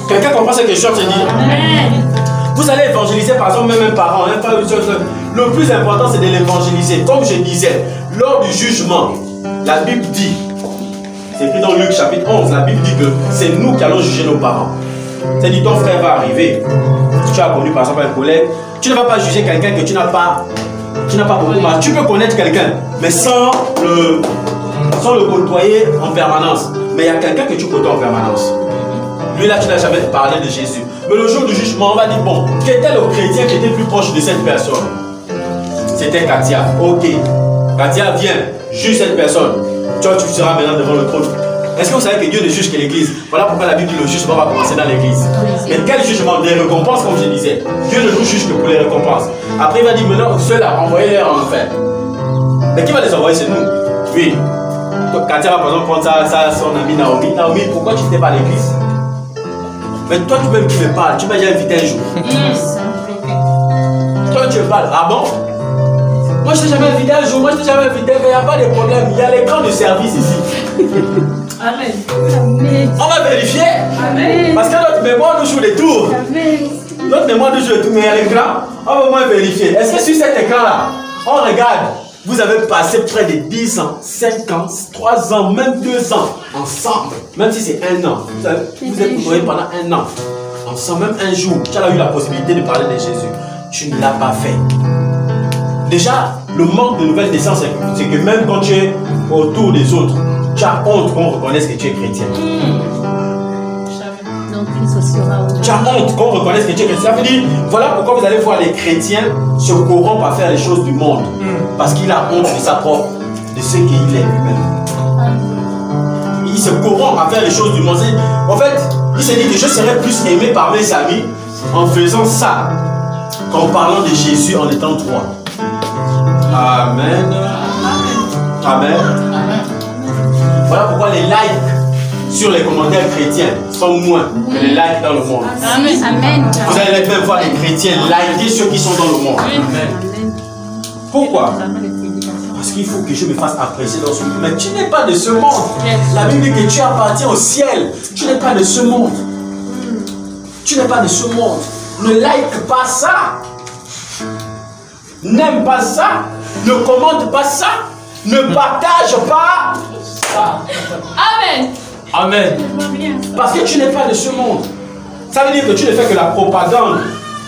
Quelqu'un comprend ce que je suis en train de dire? Amen. Vous allez évangéliser par exemple même un parent. Le plus important, c'est de l'évangéliser. Comme je disais, lors du jugement, la Bible dit, c'est écrit dans Luc chapitre 11, la Bible dit que c'est nous qui allons juger nos parents. C'est-à-dire ton frère va arriver. Tu as connu par exemple un collègue. Tu ne vas pas juger quelqu'un que tu n'as pas beaucoup mal. Tu peux connaître quelqu'un, mais sans le côtoyer en permanence. Mais il y a quelqu'un que tu côtoies en permanence. Lui là, tu n'as jamais parlé de Jésus. Mais le jour du jugement, on va dire, bon, quel était le chrétien qui était plus proche de cette personne? C'était Katia. Ok. Katia, viens, juge cette personne. Toi, tu seras maintenant devant le trône. Est-ce que vous savez que Dieu ne juge que l'église? Voilà pourquoi la Bible dit que le jugement va commencer dans l'église. Mais quel jugement? Des récompenses, comme je disais. Dieu ne nous juge que pour les récompenses. Après, il va dire, maintenant, ceux-là, envoyez-les en enfer. Mais qui va les envoyer? C'est nous. Oui. Katia va par exemple prendre son ami Naomi. Naomi, pourquoi tu n'étais pas à l'église? Mais toi, tu-même qui me parles, tu m'as déjà invité un jour. Toi, tu me parles. Ah bon? Moi, je t'ai jamais invité un jour. Moi, je t'ai jamais invité. Mais il n'y a pas de problème. Il y a les grands de service ici. Amen. On va vérifier. Amen. Parce que notre mémoire nous joue des tours. Notre mémoire nous joue des tours. Mais il y a l'écran. On va au moins vérifier. Est-ce que sur cet écran-là, on regarde, vous avez passé près de 10 ans, 5 ans, 3 ans, même 2 ans ensemble. Même si c'est un an. Vous êtes côtoyés pendant un an. Ensemble, même un jour, tu as eu la possibilité de parler de Jésus. Tu ne l'as pas fait. Déjà, le manque de nouvelle naissance, c'est que même quand tu es autour des autres, tu as honte qu'on reconnaisse que tu es chrétien. Tu as honte qu'on reconnaisse que tu es chrétien. Ça veut dire, voilà pourquoi vous allez voir les chrétiens se corrompre à faire les choses du monde. Parce qu'il a honte de sa propre, de ce qu'il est lui-même. Il se corrompt à faire les choses du monde. En fait, il s'est dit que je serais plus aimé par mes amis en faisant ça qu'en parlant de Jésus en étant droit. Amen. Amen. Voilà pourquoi les likes sur les commentaires chrétiens sont moins que les likes dans le monde. Amen. Vous allez même voir les chrétiens liker ceux qui sont dans le monde. Amen. Pourquoi? Parce qu'il faut que je me fasse apprécier dans ce monde. Mais tu n'es pas de ce monde. La Bible dit que tu appartiens au ciel. Tu n'es pas de ce monde. Tu n'es pas de ce monde. Ne like pas ça. N'aime pas ça. Ne commente pas ça. Ne partage pas ça. Amen. Amen. Parce que tu n'es pas de ce monde. Ça veut dire que tu ne fais que la propagande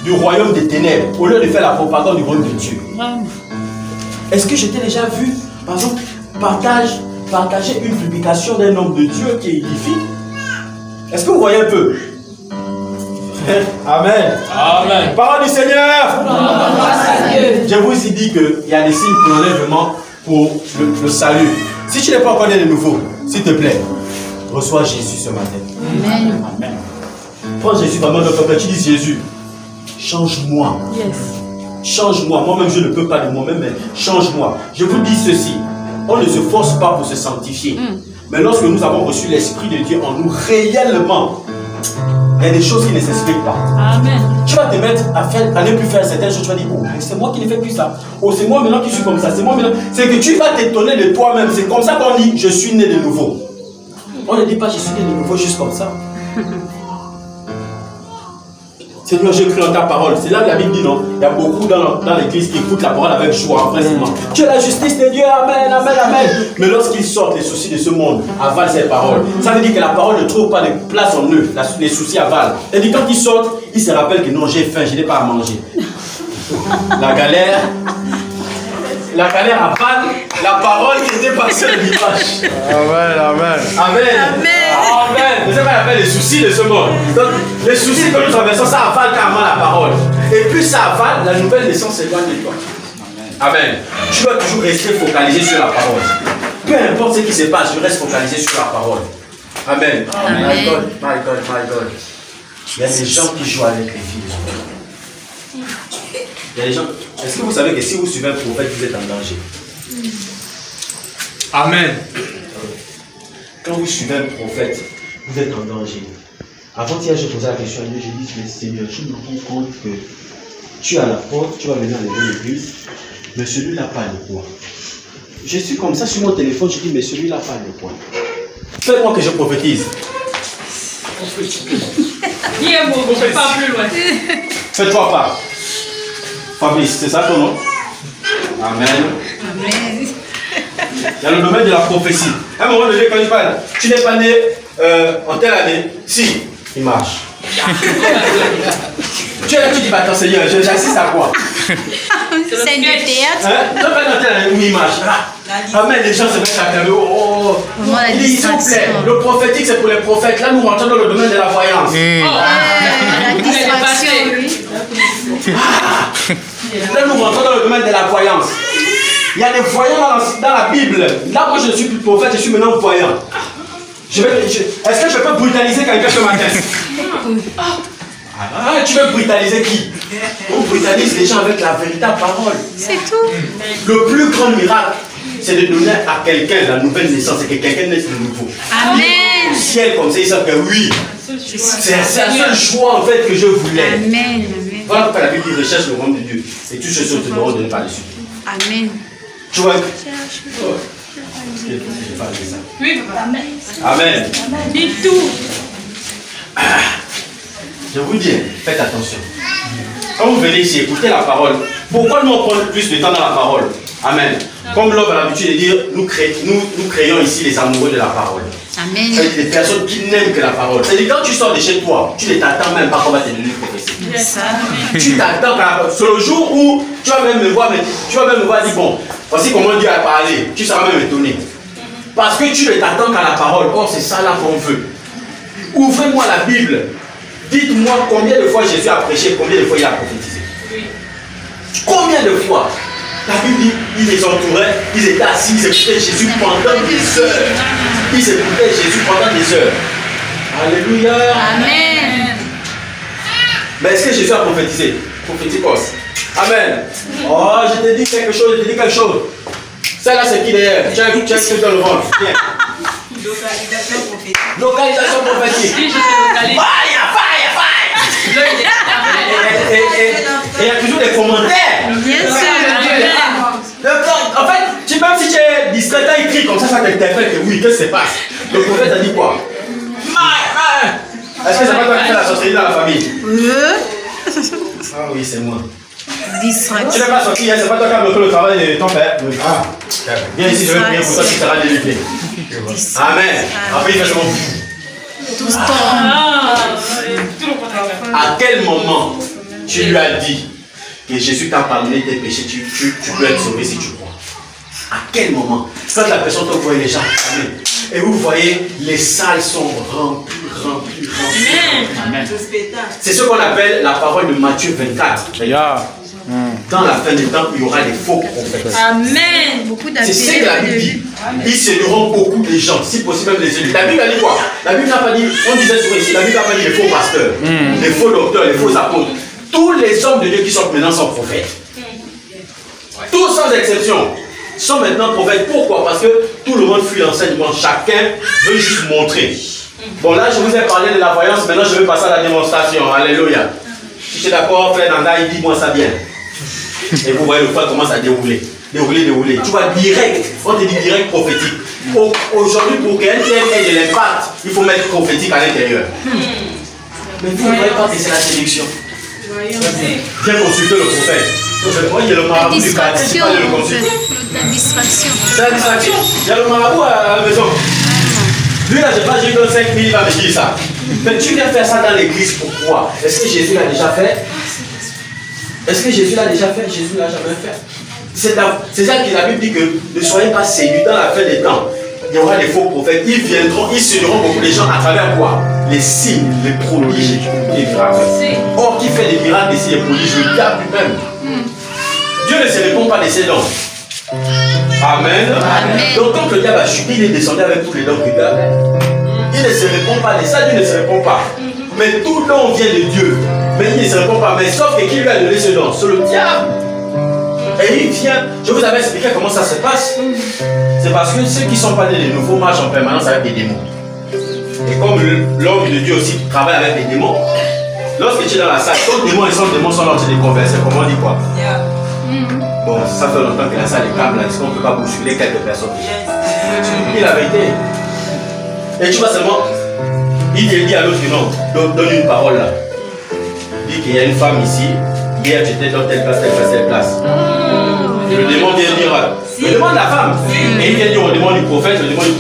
du royaume des ténèbres au lieu de faire la propagande du royaume de Dieu. Est-ce que je t'ai déjà vu, par exemple, partager une publication d'un homme de Dieu qui édifie? Est-ce que vous voyez un peu? Amen. Amen. Parole du Seigneur. Je vous ai dit qu'il y a des signes pour l'enlèvement, pour le salut. Si tu n'es pas encore né de nouveau, s'il te plaît, reçois Jésus ce matin. Amen. Amen. Prends Jésus vraiment dans ton cœur. Tu dis Jésus, change-moi. Yes. Change-moi. Moi-même, je ne peux pas de moi-même, mais change-moi. Je vous dis ceci. On ne se force pas pour se sanctifier. Mais lorsque nous avons reçu l'Esprit de Dieu en nous réellement, il y a des choses qui ne s'expliquent pas. Amen. Tu vas te mettre à ne plus faire certaines choses. Tu vas dire, oh, c'est moi qui ne fais plus ça. Oh, c'est moi maintenant qui suis comme ça. C'est moi maintenant. C'est que tu vas t'étonner de toi-même. C'est comme ça qu'on dit, je suis né de nouveau. On ne dit pas, je suis né de nouveau juste comme ça. Seigneur, je crie en ta parole. C'est là que la Bible dit non. Il y a beaucoup dans l'église qui écoutent la parole avec joie, principalement. Tu es la justice de Dieu, amen, amen, amen. Mais lorsqu'ils sortent, les soucis de ce monde avalent ces paroles. Ça veut dire que la parole ne trouve pas de place en eux. Les soucis avalent. Et dit quand ils sortent, ils se rappellent que non, j'ai faim, je n'ai pas à manger. La galère avale la parole qui était passée le dimanche. Amen, amen. Amen. Amen. Vous savez, on appelle les soucis de ce monde. Donc, les soucis que nous traversons, ça avale carrément la parole. Et plus ça avale, la nouvelle naissance s'éloigne de toi. Amen. Tu dois toujours rester focalisé sur la parole. Peu importe ce qui se passe, je reste focalisé sur la parole. Amen. Amen. My God, my God, my God. Il y a des gens qui jouent avec les filles. Il y a des gens. Est-ce que vous savez que si vous suivez un prophète, vous êtes en danger? Amen. Quand vous suivez un prophète, vous êtes en danger. Avant-hier, je posais la question à Dieu, j'ai dit, mais Seigneur, je me rends compte que tu as la porte, tu vas venir enlever l'église, mais celui-là pas le poids. Je suis comme ça sur mon téléphone, je dis, mais celui-là pas le poids. Fais-moi que je prophétise. Dis un mot, je ne pas plus loin. Fais-toi pas. Fabrice, c'est ça ton nom? Amen. Amen. Il y a le domaine de la prophétie. À un moment donné, quand il parle, tu n'es pas né en telle année. Si, il marche. Tu es là, tu dis, attends Seigneur, j'assiste à quoi? C'est du théâtre. Hein? Tu n'es pas né en telle année où il marche. Amen, les gens se mettent à calmer. Oh, il dit, s'il vous plaît, le prophétique c'est pour les prophètes. Là, nous rentrons dans le domaine de la voyance. La distraction, oui. Là, nous rentrons dans le domaine de la voyance. Il y a des voyants dans la Bible. Là, moi, je ne suis plus prophète, je suis maintenant voyant. Est-ce que je peux brutaliser quelqu'un ce matin? Tu veux brutaliser qui? On brutalise les gens avec la véritable parole. C'est tout. Le plus grand miracle, c'est de donner à quelqu'un la nouvelle naissance et que quelqu'un naisse de nouveau. Amen. Le ciel comme ça, ils savent que oui, c'est un seul choix en fait que je voulais. Amen. Voilà pourquoi la Bible dit recherche le royaume de Dieu et toutes ces choses te seront données par-dessus. Amen. Tu vois? Oui, Amen. Amen. Dis tout. Je vous dis, faites attention. Quand vous venez ici, écoutez la parole. Pourquoi nous on prend plus de temps dans la parole? Amen. Comme l'homme a l'habitude de dire, nous créons ici les amoureux de la parole. Amen. C'est des personnes qui n'aiment que la parole. C'est-à-dire quand tu sors de chez toi, tu ne t'attends même pas qu'on va te donner une prophétie. Tu t'attends c'est le jour où tu vas même me voir, mais tu vas même me voir et dire, bon, voici comment Dieu a parlé. Tu seras même étonné. Parce que tu ne t'attends qu'à la parole. Or, c'est ça là qu'on veut. Ouvrez-moi la Bible. Dites-moi combien de fois Jésus a prêché, combien de fois il a prophétisé. Combien de fois? La Bible dit, ils les entouraient, ils étaient assis, ils écoutaient Jésus pendant des heures. Ils écoutaient Jésus pendant des heures. Alléluia. Amen. Mais est-ce que Jésus a prophétisé? Prophétikos. Amen. Oh, je t'ai dit quelque chose, je t'ai dit quelque chose. Celle-là, c'est qui derrière? Tu as quelque chose dans le ventre. Viens. Localisation prophétique. Localisation prophétique. Oui, je te localise. Fire, fire, fire. Et il y a toujours des commentaires. Bien sûr. En fait, même si tu es distrait, quand il crie comme ça t'interpelle que oui, qu'est-ce qui se passe? Le prophète a dit quoi? Est-ce que c'est pas toi qui fais la sorcellerie dans la famille? Ah oui, c'est moi. Distraction. Tu n'es pas sorti hier, c'est pas toi qui as bloqué le travail de ton père. Viens ici, je vais prier pour toi, tu seras délivré. Amen. Après, il fait ce mot. Tout ce temps. À quel moment tu lui as dit que Jésus t'a pardonné tes péchés, tu peux être sauvé si tu crois? À quel moment? Quand la personne te voit les gens, amen. Et vous voyez, les salles sont remplies. Amen. C'est ce qu'on appelle la parole de Matthieu 24. Dans la fin des temps, il y aura des faux prophètes. Amen. Beaucoup C'est ce que la Bible dit. Ils séduiront beaucoup de gens, si possible même les élus. La Bible a dit quoi? La Bible n'a pas dit, on disait souvent ici, la Bible n'a pas dit les faux pasteurs, les faux docteurs, les faux apôtres. Tous les hommes de Dieu qui sortent maintenant sont prophètes. Tous sans exception sont maintenant prophètes. Pourquoi? Parce que tout le monde fuit l'enseignement. Chacun veut juste montrer. Bon, là, je vous ai parlé de la voyance. Maintenant, je vais passer à la démonstration. Alléluia. Si tu es d'accord, frère Nanda, il dis-moi ça bien. Et vous voyez, le frère commence à dérouler. Tu vois, direct. On te dit direct prophétique. Aujourd'hui, pour qu'un tel ait de l'impact, il faut mettre prophétique à l'intérieur. Mais vous ne voyez pas que c'est la séduction. Viens consulter le prophète. Il y a le marabout du quartier, tu vas aller le consulter. La distraction. C'est la distraction. Il y a le marabout à la maison. Lui là, j'ai donné 5 000, il va me dire ça. Mais tu viens faire ça dans l'église, pourquoi? Est-ce que Jésus l'a déjà fait? Est-ce que Jésus l'a déjà fait? Jésus l'a jamais fait. C'est ça que la Bible dit que ne soyez pas séduits dans la fin des temps. Il y aura des faux prophètes, ils viendront, ils séduiront beaucoup de gens à travers quoi? Les signes, les prodiges, les miracles. Or, qui fait des miracles, des signes, les prodiges? Le diable lui-même. Dieu ne se répond pas de ses dons. Amen. Amen. Donc, quand le diable a chuté, il est descendu avec tous les dons qu'il avait. Il ne se répond pas de ça, Dieu ne se répond pas. Mais tout don vient de Dieu. Mais il ne se répond pas. Mais sauf que qui lui a donné ce don? C'est le diable. Et il vient, je vous avais expliqué comment ça se passe. C'est parce que ceux qui ne sont pas des nouveaux marchent en permanence avec des démons. Et comme l'homme de Dieu aussi travaille avec des démons, lorsque tu es dans la salle, tous les démons et sans démons sont là en train de converser. Comment on dit quoi? Bon, ça fait longtemps que la salle est calme, là, est-ce qu'on ne peut pas bousculer quelques personnes? Il la vérité. Et tu vois seulement, il dit à l'autre non, donne une parole là. Il dit qu'il y a une femme ici, hier tu étais dans telle place, telle place, telle place. Et le démon vient dire, le démon de la femme. Et il vient dire au démon du prophète, le démon du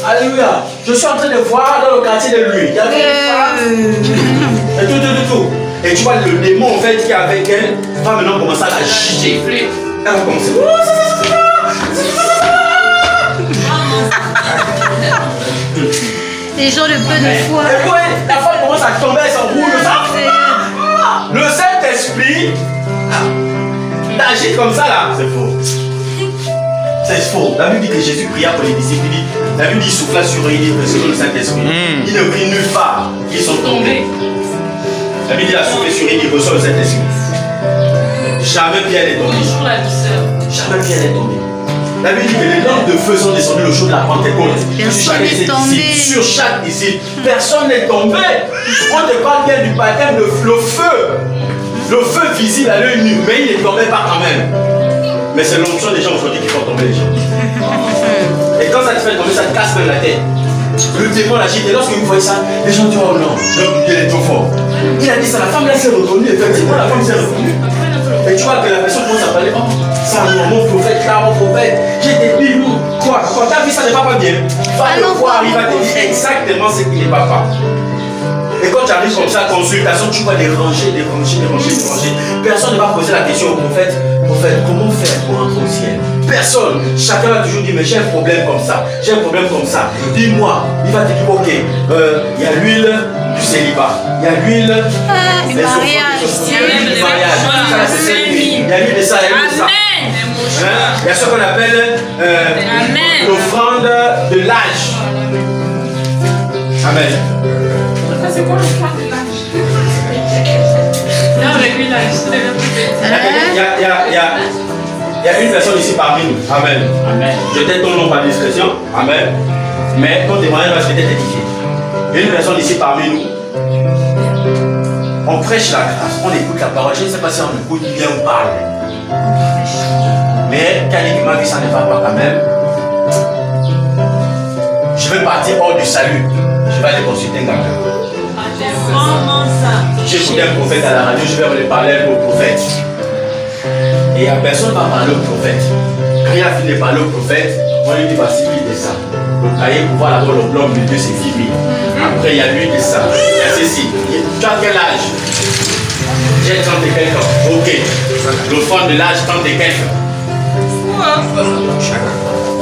Alléluia, je suis en train de voir dans le quartier de lui, il y avait une femme. Et tout. Et tu vois le démon en fait qui est avec elle va maintenant commencer à la gifler. Elle va commencer. Les gens de peu de foi. Et puis la femme commence à tomber, elle s'enroule le sang. Le Saint-Esprit agit comme ça là. C'est faux. C'est faux. La Bible dit que Jésus pria pour les disciples. La Bible dit qu'il souffla sur eux, il dit selon le Saint-Esprit. Ils ne prient nulle part. Ils sont tombés. La Bible dit qu'il a soufflé sur eux, il reçoit le Saint-Esprit. Jamais Pierre n'est tombé. Jamais Pierre n'est tombé. La Bible dit que les lampes de feu sont descendues le jour de la Pentecôte. Sur chaque disciple. Personne n'est tombé. On te parle bien du baptême, le feu. Le feu visible à l'œil nu, mais il ne tombait pas quand même. Mais c'est l'onction des gens aujourd'hui qui font tomber les gens. Et quand ça te fait tomber, ça te casse même la tête. Le démon agite. Et lorsque vous voyez ça, les gens disent oh non, il est trop fort. Il a dit ça, la femme là s'est reconnue. Effectivement, la femme s'est reconnue. Et tu vois que la personne commence à parler oh, ça, mon prophète, là, mon prophète, j'ai des bilous. Quoi, quand ta vie, ça n'est pas bien. Va le voir, il va te dire exactement ce qu'il n'est pas. Et quand tu arrives comme ça, consultation, tu vas les ranger. Personne ne va poser la question au prophète, comment faire pour entrer au ciel? Personne. Chacun va toujours dire, mais j'ai un problème comme ça, dis-moi. Il va te dire, ok, il y a l'huile du célibat, il y a l'huile du mariage, il y a l'huile de ça, il y a l'huile de ça. Il y a ce qu'on appelle l'offrande de l'âge. Amen. C'est quoi le point de l'âge? Non, mais oui, l'âge. Il y a une personne ici parmi nous. Amen. Je t'ai ton nom par discrétion. Amen. Mais ton témoignage va peut-être édifier. Il y a une personne ici parmi nous. On prêche la grâce, on écoute la parole. Je ne sais pas si on écoute bien ou parle. Mais quand il dit ma vie, ça ne va pas quand même. Je vais partir hors du salut. Je vais aller consulter un gars. J'ai écouté un prophète à la radio, je vais aller parler au prophète. Et il n'y a personne qui va parler au prophète. Quand il a fini de parler au prophète, on lui dit voici l'huile de ça. Le cahier pour voir d'abord l'homme de Dieu, c'est fini. Après, il y a l'huile de ça. Il y a ceci. Tu as quel âge? J'ai 30 et quelques ans. Ok. L'offrande de l'âge, 30 et quelques.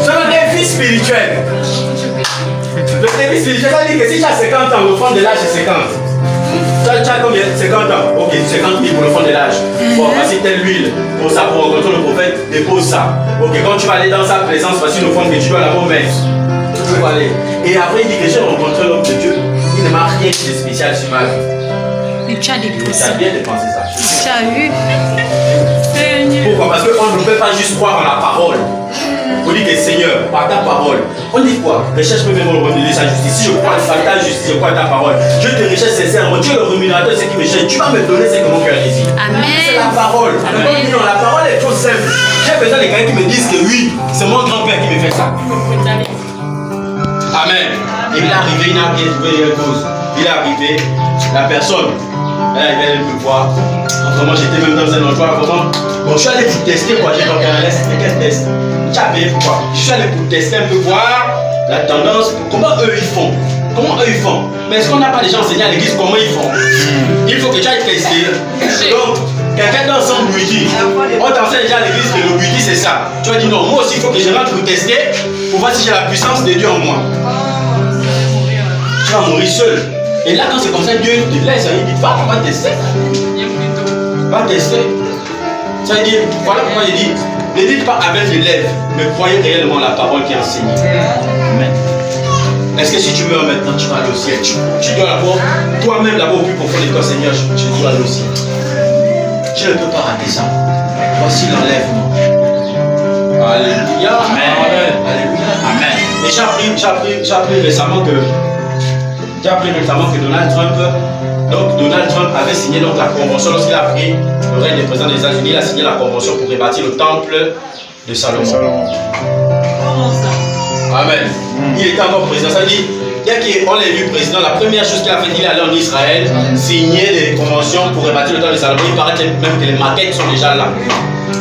C'est le défi spirituel. Le défi spirituel, ça dit que si tu as 50 ans, l'offrande de l'âge est 50. Tu as combien? 50 ans. Ok, 50 000 pour le fond de l'âge. Bon, voici telle huile. Pour ça, pour rencontrer le prophète, dépose ça. Ok, quand tu vas aller dans sa présence, voici le fond que tu dois la mettre. Tu vas aller. Et après, il dit que j'ai rencontré l'homme de Dieu. Il ne m'a rien de spécial sur ma vie. Mais tu as dépensé. Tu as bien dépensé ça. Tu as vu. Pourquoi? Parce qu'on ne peut pas juste croire en la parole. On dit que Seigneur, par ta parole, on dit quoi? Recherche même le revenu de sa justice. Si je crois à ta justice, je crois à ta parole. Je te recherche sincèrement. Dieu est le rémunérateur, c'est qui me cherche. Tu vas me donner ce que mon cœur désire. Amen. C'est la parole. Alors, on dit non, la parole est trop simple. J'ai besoin de quelqu'un qui me dise que oui, c'est mon grand-père qui me fait ça. Amen. Et il est arrivé, il n'a rien trouvé une cause. Il est arrivé, la personne Elle est venue me voir. Vraiment, j'étais même dans un endroit vraiment. Bon, je suis allé pour tester quoi. J'ai dit, c'était quel test? Tu as payé pourquoi? Je suis allé pour tester un peu, voir la tendance, comment eux ils font. Comment eux ils font? Mais est-ce qu'on n'a pas déjà enseigné à l'église comment ils font? Il faut que tu ailles tester. Donc, quelqu'un dans son beauty, on t'enseigne déjà à l'église que le beauty c'est ça. Tu vas dire non, moi aussi il faut que je rentre pour tester pour voir si j'ai la puissance de Dieu en moi. Tu vas mourir seul. Et là, quand c'est comme ça, Dieu te laisse, il dit va tester. Va tester. Ça veut dire, voilà pourquoi il dit ne dites pas avec les lèvres, mais croyez réellement la parole qui est enseignée. Amen. Est-ce que si tu meurs maintenant, tu vas aller au ciel? Tu dois d'abord, toi-même d'abord au plus profond de toi, Seigneur, tu dois aller au ciel. Je ne peux pas rater ça. Voici l'enlèvement. Alléluia. Amen. Alléluia. Amen. Et j'ai appris récemment que Donald Trump avait signé donc la convention lorsqu'il a pris le règne des présidents des États-Unis. Il a signé la convention pour rebâtir le temple de Salomon. Comment ça? Amen. Il était encore président. Ça veut dire, dès qu'on l'a élu président, la première chose qu'il a fait, il est allé en Israël, signer des conventions pour rebâtir le temple de Salomon. Il paraît même que les maquettes sont déjà là.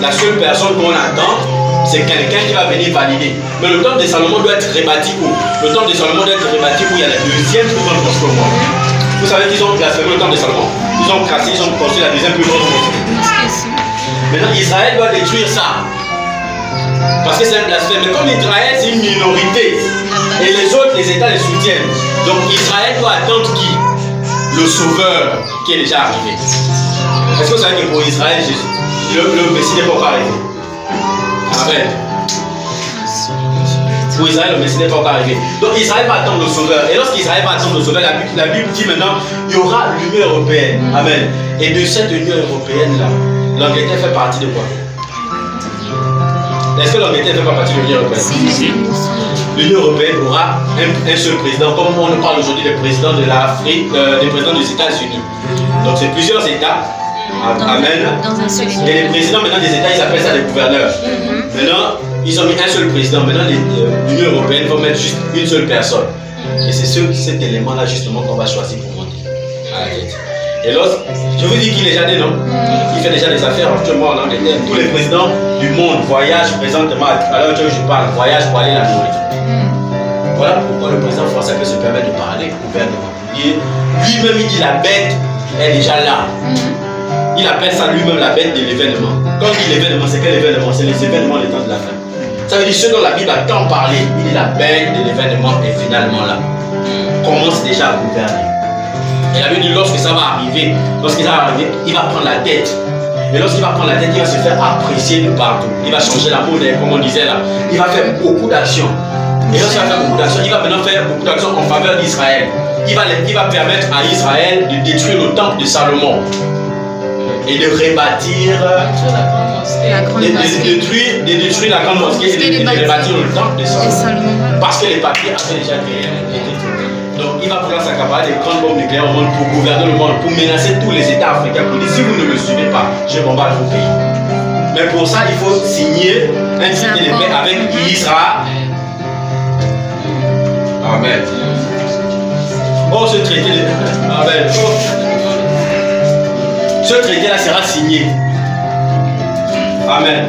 La seule personne qu'on attend, c'est quelqu'un qui va venir valider. Mais le temple de Salomon doit être rebâti où? Le temple de Salomon doit être rebâti où il y a la deuxième plus grande mosquée au monde. Vous savez qu'ils ont blasphémé le temple de Salomon. Ils ont cassé, ils ont construit la deuxième plus grande mosquée. Maintenant, Israël doit détruire ça. Parce que c'est un blasphème. Mais comme Israël, c'est une minorité. Et les autres, les États les soutiennent. Donc Israël doit attendre qui? Le sauveur qui est déjà arrivé. Est-ce que vous savez que pour Israël, le Messie n'est pas encore arrivé? Amen. Pour Israël, le Messie n'est pas encore arrivé. Donc Israël va attendre le sauveur. Et lorsqu'Israël va attendre le sauveur, la Bible dit maintenant, il y aura l'Union européenne. Amen. Et de cette Union européenne-là, l'Angleterre fait partie de quoi? Est-ce que l'Angleterre ne fait pas partie de l'Union européenne? Si. L'Union européenne aura un seul président, comme on parle aujourd'hui des présidents de l'Afrique, des présidents des États-Unis. Donc c'est plusieurs États. Amen. Et les présidents maintenant des États, ils appellent ça des gouverneurs. Maintenant, ils ont mis un seul président. Maintenant, l'Union européenne va mettre juste une seule personne. Et c'est cet élément-là justement qu'on va choisir pour monter à la tête. Et l'autre, je vous dis qu'il est déjà né, non? Il fait déjà des affaires actuellement en Angleterre. Tous les présidents du monde voyagent présentement, à l'heure où je parle, voyagent pour aller la nourriture. Voilà pourquoi le président français peut se permettre de parler ouvertement. Lui-même, il dit la bête est déjà là. Il appelle ça lui-même la bête de l'événement. Quand il dit l'événement, c'est quel événement? C'est les événements des temps de la fin. Ça veut dire ce dont la Bible a tant parlé. Il dit la bête de l'événement est finalement là. Commence déjà à gouverner. Et la Bible dit lorsque ça va arriver, il va prendre la tête. Et lorsqu'il va prendre la tête, il va se faire apprécier de partout. Il va changer la monnaie, comme on disait là. Il va faire beaucoup d'actions. Et lorsqu'il va faire beaucoup d'actions, il va maintenant faire beaucoup d'actions en faveur d'Israël. Il va permettre à Israël de détruire le temple de Salomon. Et de rebâtir, de détruire la grande mosquée et de rebâtir le temple de Salomon. Parce que les papiers avaient déjà été détruits. Donc il va pouvoir s'accaparer des grandes bombes nucléaires au monde pour gouverner le monde, pour menacer tous les États africains, pour dire si vous ne me suivez pas, je bombarde vos pays. Mais pour ça, il faut signer un traité de paix avec Israël. Amen. Oh, ce traité de paix. Amen. Ce traité-là sera signé. Amen.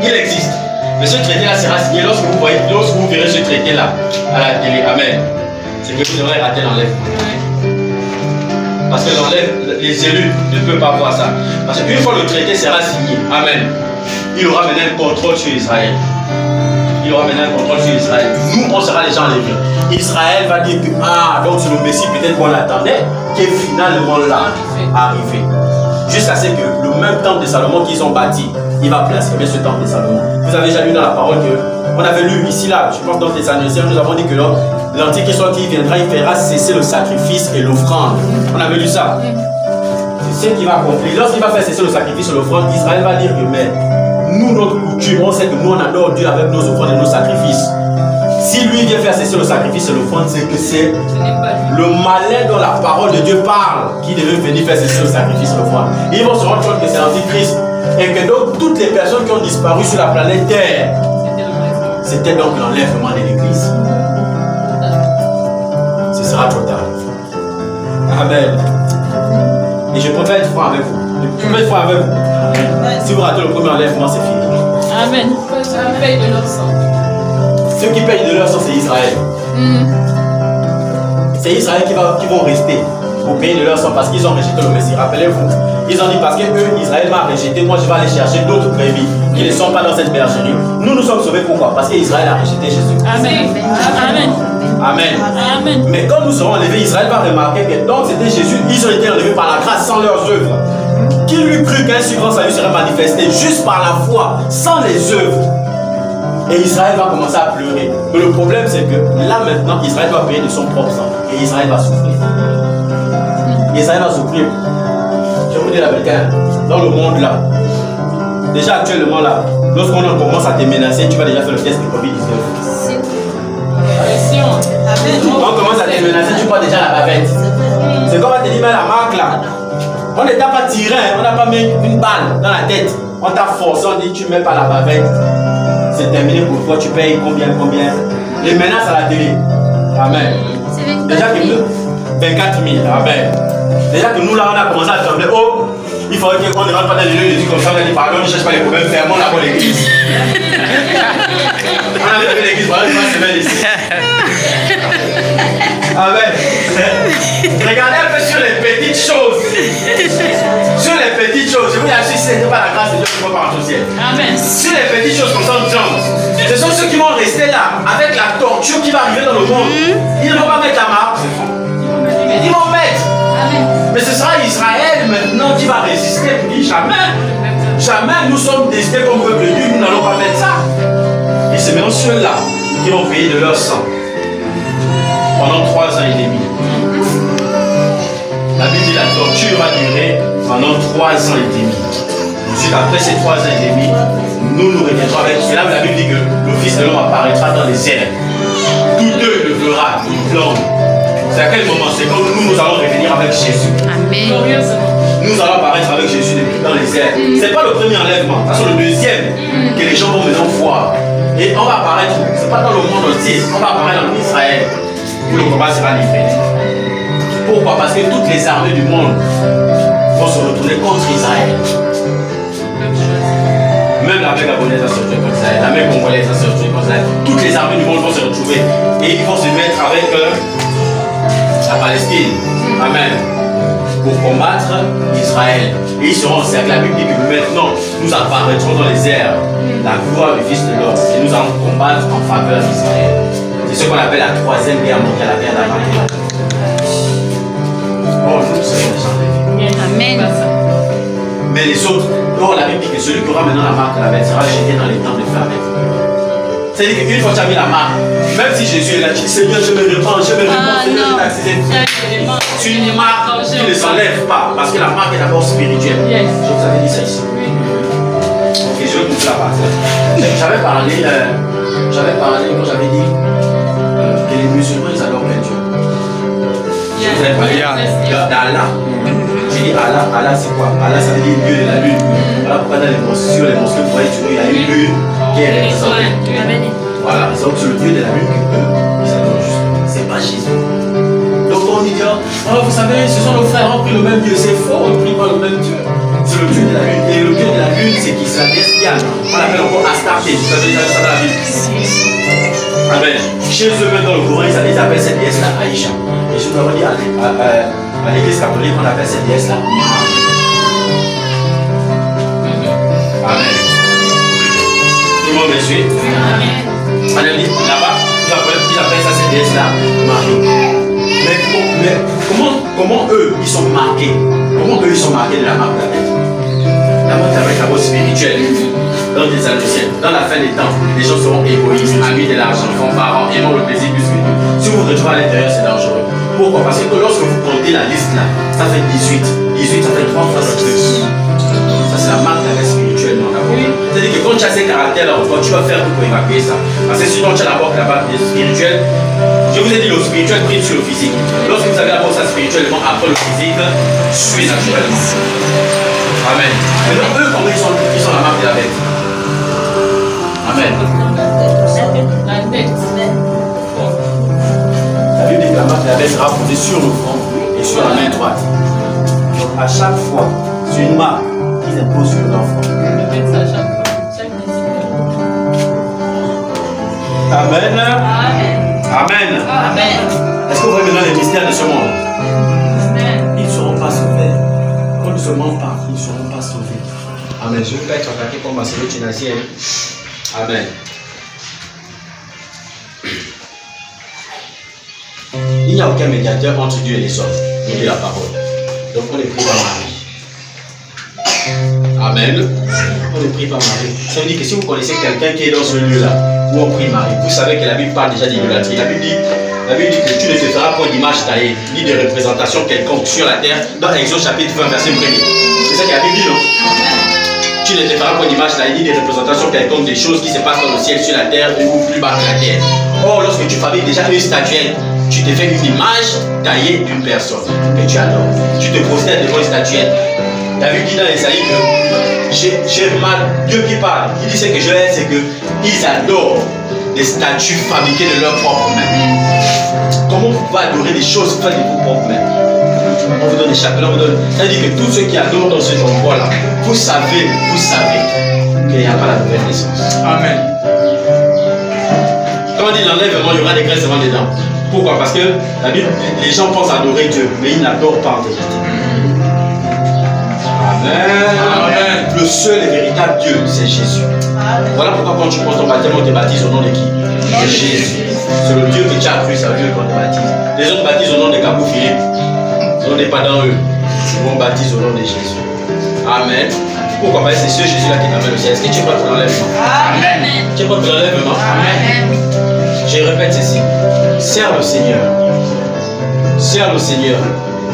Il existe. Mais ce traité-là sera signé lorsque vous verrez ce traité-là à la télé. Amen. C'est que vous devrez rater l'enlèvement. Parce que les élus ne peuvent pas voir ça. Parce qu'une fois le traité sera signé, amen, il aura maintenant un contrôle sur Israël. Il aura maintenant un contrôle sur Israël. Nous, on sera les gens enlevés. Israël va dire que, ah, donc c'est le Messie peut-être qu'on attendait, qui est finalement là, arrivé. Jusqu'à ce que le même temple de Salomon qu'ils ont bâti, il va placer ce temple de Salomon. Vous avez déjà lu dans la parole que, on avait lu ici, là, je pense dans les annoncieurs, nous avons dit que l'Antichrist qui viendra, il fera cesser le sacrifice et l'offrande. On avait lu ça. C'est ce qui va accomplir. Lorsqu'il va faire cesser le sacrifice et l'offrande, Israël va dire que, mais nous, notre coutume, on sait que nous, on adore Dieu avec nos offrandes et nos sacrifices. Si lui vient faire cesser le sacrifice et l'offrande, c'est que c'est le malin dont la parole de Dieu parle qui devait venir faire cesser le sacrifice et l'offrande. Ils vont se rendre compte que c'est l'Antichrist. Et que donc, toutes les personnes qui ont disparu sur la planète Terre, c'était donc l'enlèvement de l'Église. Ce sera trop tard. Amen. Et Je vais faire avec vous. Si vous ratez le premier enlèvement, c'est fini. Amen. Ceux qui payent de leur sang. Ceux qui payent de leur sang, c'est Israël. C'est Israël qui vont rester pour payer de leur sang parce qu'ils ont rejeté le Messie. Rappelez-vous, ils ont dit parce que eux, Israël m'a rejeté, moi je vais aller chercher d'autres brebis qui ne sont pas dans cette bergerie. Nous sommes sauvés pourquoi? Parce qu'Israël a rejeté Jésus. Amen. Amen. Amen. Amen. Mais quand nous serons enlevés, Israël va remarquer que donc c'était Jésus, ils ont été enlevés par la grâce sans leurs œuvres. Qui lui crut qu'un si grand salut serait manifesté juste par la foi, sans les œuvres? Et Israël va commencer à pleurer. Mais le problème c'est que là maintenant, Israël va payer de son propre sang. Et Israël va souffrir. Israël va souffrir. Je vous dis la vérité, dans le monde là, déjà actuellement là, lorsqu'on commence à te menacer, tu vas déjà faire le test de Covid-19. On commence à te menacer, tu prends déjà la bavette. C'est comme on te dit, mais la marque là, on ne t'a pas tiré, on n'a pas mis une balle dans la tête. On t'a forcé, on dit tu ne mets pas la bavette. C'est terminé pour toi, tu payes combien. Les menaces à la télé. Amen. Déjà que nous, 24 000. Amen. Déjà que nous là, on a commencé à trembler. Oh, il faudrait qu'on ne rentre pas dans les lieux de Dieu comme ça, on a dit pardon, on ne cherche pas les problèmes, fermons la bonne église. On a levé l'église, voilà, il va se mettre ici. Amen. Regardez un peu sur les petites choses. Sur les petites choses, je vous assure, ce n'est pas la grâce de Dieu qui va par au ciel. Amen. Sur les petites choses comme ça, ce sont ceux qui vont rester là avec la torture qui va arriver dans le monde. Ils ne vont pas mettre la marque. Ils vont mettre. Mais ce sera Israël maintenant qui va résister pour dire jamais. Jamais nous sommes décidés comme peuple de Dieu, nous n'allons pas mettre ça. Et c'est maintenant ceux-là qui vont payer de leur sang pendant 3 ans et demi. La Bible dit la torture va durer pendant 3 ans et demi. Ensuite, après ces 3 ans et demi, nous reviendrons avec. Et là, la Bible dit que le Fils de l'homme apparaîtra dans les airs. Tous deux le verra, toute l'homme. C'est à quel moment? C'est quand nous allons revenir avec Jésus. Amen. Nous allons apparaître avec Jésus dans les airs. Ce n'est pas le premier enlèvement, c'est le deuxième que les gens vont maintenant voir. Et on va apparaître, ce n'est pas dans le monde entier, on va apparaître en Israël où le combat sera livré. Pourquoi? Parce que toutes les armées du monde vont se retourner contre Israël. Même l'armée gabonaise va se retrouver contre Israël, l'armée congolaise va se retrouver contre Israël. Toutes les armées du monde vont se retrouver et ils vont se mettre avec la Palestine. Amen. Pour combattre Israël. Et ils seront encerclés. La Bible dit que maintenant, nous apparaîtrons dans les airs la gloire du Fils de l'homme. Et nous allons combattre en faveur d'Israël. C'est ce qu'on appelle la 3e guerre mondiale, la guerre d'Armageddon. Oh, nous serons déjà enlevés. Amen. Mais les autres, oh, la Bible dit que celui qui aura maintenant la marque de la bête sera jeté dans les temps de famine. C'est-à-dire qu'une fois que tu as mis la marque, même si Jésus est là, tu dis Seigneur, je me répands, Seigneur, je t'accepte. C'est une marque qui ne s'enlève pas, parce que la marque est d'abord spirituelle. Je vous avais dit ça ici. Ok, je vais couper la partie. J'avais parlé quand j'avais dit que les musulmans ils adorent Dieu. Je vous avais parlé d'Allah. J'ai dit Allah c'est quoi? Allah ça veut dire Dieu de la lune. Voilà pourquoi dans les mosquées, il y a une lune qui est représentée. Voilà, donc c'est le Dieu de la lune qu'ils adorent juste. C'est pas Jésus. Donc on dit, oh, vous savez, ce sont nos frères, on prie le même Dieu. C'est faux, on ne prie pas le même Dieu. C'est le Dieu de la lune. Et le Dieu de la lune, c'est qui s'appelle Diane. On l'appelle encore Astarté. Vous avez déjà ça dans la Bible. Amen. Chez eux, même dans le Coran, ils appellent cette déesse-là Aïcha. Et je vous avais dit à l'église catholique, on appelle cette déesse-là Marie. Amen. Tout le monde me suit? Amen. On a dit là-bas, ils appellent ça cette déesse-là Marie. Mais comment eux, ils sont marqués? Comment eux, ils sont marqués de la marque de la bête? La marque de la bête, la mode spirituelle. Dans des années, dans la fin des temps, les gens seront égoïstes, amis de l'argent, fanfarons, aimant le plaisir plus que Dieu. Si vous vous retrouvez à l'intérieur, c'est dangereux. Pourquoi? Parce que lorsque vous comptez la liste là, ça fait 18. 18, ça fait 3 fois 6. Ça, c'est la marque de la bête spirituellement. C'est-à-dire que quand tu as ces caractères-là, tu vas faire tout pour évacuer ça. Parce que sinon, tu as d'abord la marque spirituelle. Je vous ai dit, le spirituel prime sur le physique. Lorsque vous avez d'abord ça spirituellement, après le physique, suit naturellement. Amen. Maintenant, eux, comment ils sont la marque de la bête? Amen. La Bible dit que la marque de la bête sera posée sur le front et sur la main droite. Donc, à chaque fois, c'est une marque. qu'ils imposent sur l'enfant. Amen. Amen. Amen. Est-ce que vous voyez maintenant les mystères de ce monde? Ils ne seront pas sauvés. Quand nous ne ment pas, ils ne seront pas sauvés. Amen. Je veux pas être attaqué comme Marcelo Tunasien. Amen. Il n'y a aucun médiateur entre Dieu et les hommes. Il dit la parole. Donc on ne prie pas Marie. Amen. On ne prie pas Marie. Ça veut dire que si vous connaissez quelqu'un qui est dans ce lieu-là, où on prie Marie, vous savez que la Bible parle déjà d'idolâtrie. La Bible dit que tu ne te feras point d'image taillée, ni de représentation quelconque sur la terre, dans Exode chapitre 20, verset 1er. C'est ça que la Bible dit, non? Tu ne te feras point d'image taillée, ni de représentation quelconque des choses qui se passent dans le ciel, sur la terre, ou plus bas que la terre. Or, lorsque tu fabriques déjà une statuette, tu te fais une image taillée d'une personne que tu adores. Tu te prosternes devant une statuette. David dit dans Esaïe que j'ai mal, Dieu qui parle. Il dit ce que je hais, c'est qu'ils adorent des statues fabriquées de leurs propres mains. Comment vous pouvez adorer des choses faites de vos propres mains? On vous donne des chapelles, on vous donne. Ça veut dire que tous ceux qui adorent dans cet endroit-là, vous savez qu'il n'y a pas la nouvelle naissance. Amen. Quand on dit l'enlèvement, il y aura des graissements dedans. Pourquoi? Parce que la Bible, les gens pensent adorer Dieu, mais ils n'adorent pas en vérité. Amen. Amen. Le seul et véritable Dieu, c'est Jésus. Amen. Voilà pourquoi quand tu prends ton baptême, on te baptise au nom de qui? De Jésus. C'est le Dieu que tu as cru, c'est Dieu qu'on te baptise. Les autres baptisent au nom de Kabou Philippe. On n'est pas dans eux. On baptise au nom de Jésus. Amen. Pourquoi? Parce que c'est ce Jésus-là qui t'amène au ciel. Est-ce que tu es prêt pour l'enlèvement? Amen. Tu es prêt pour l'enlèvement? Amen. Je répète ceci. Sers le Seigneur. Sers le Seigneur.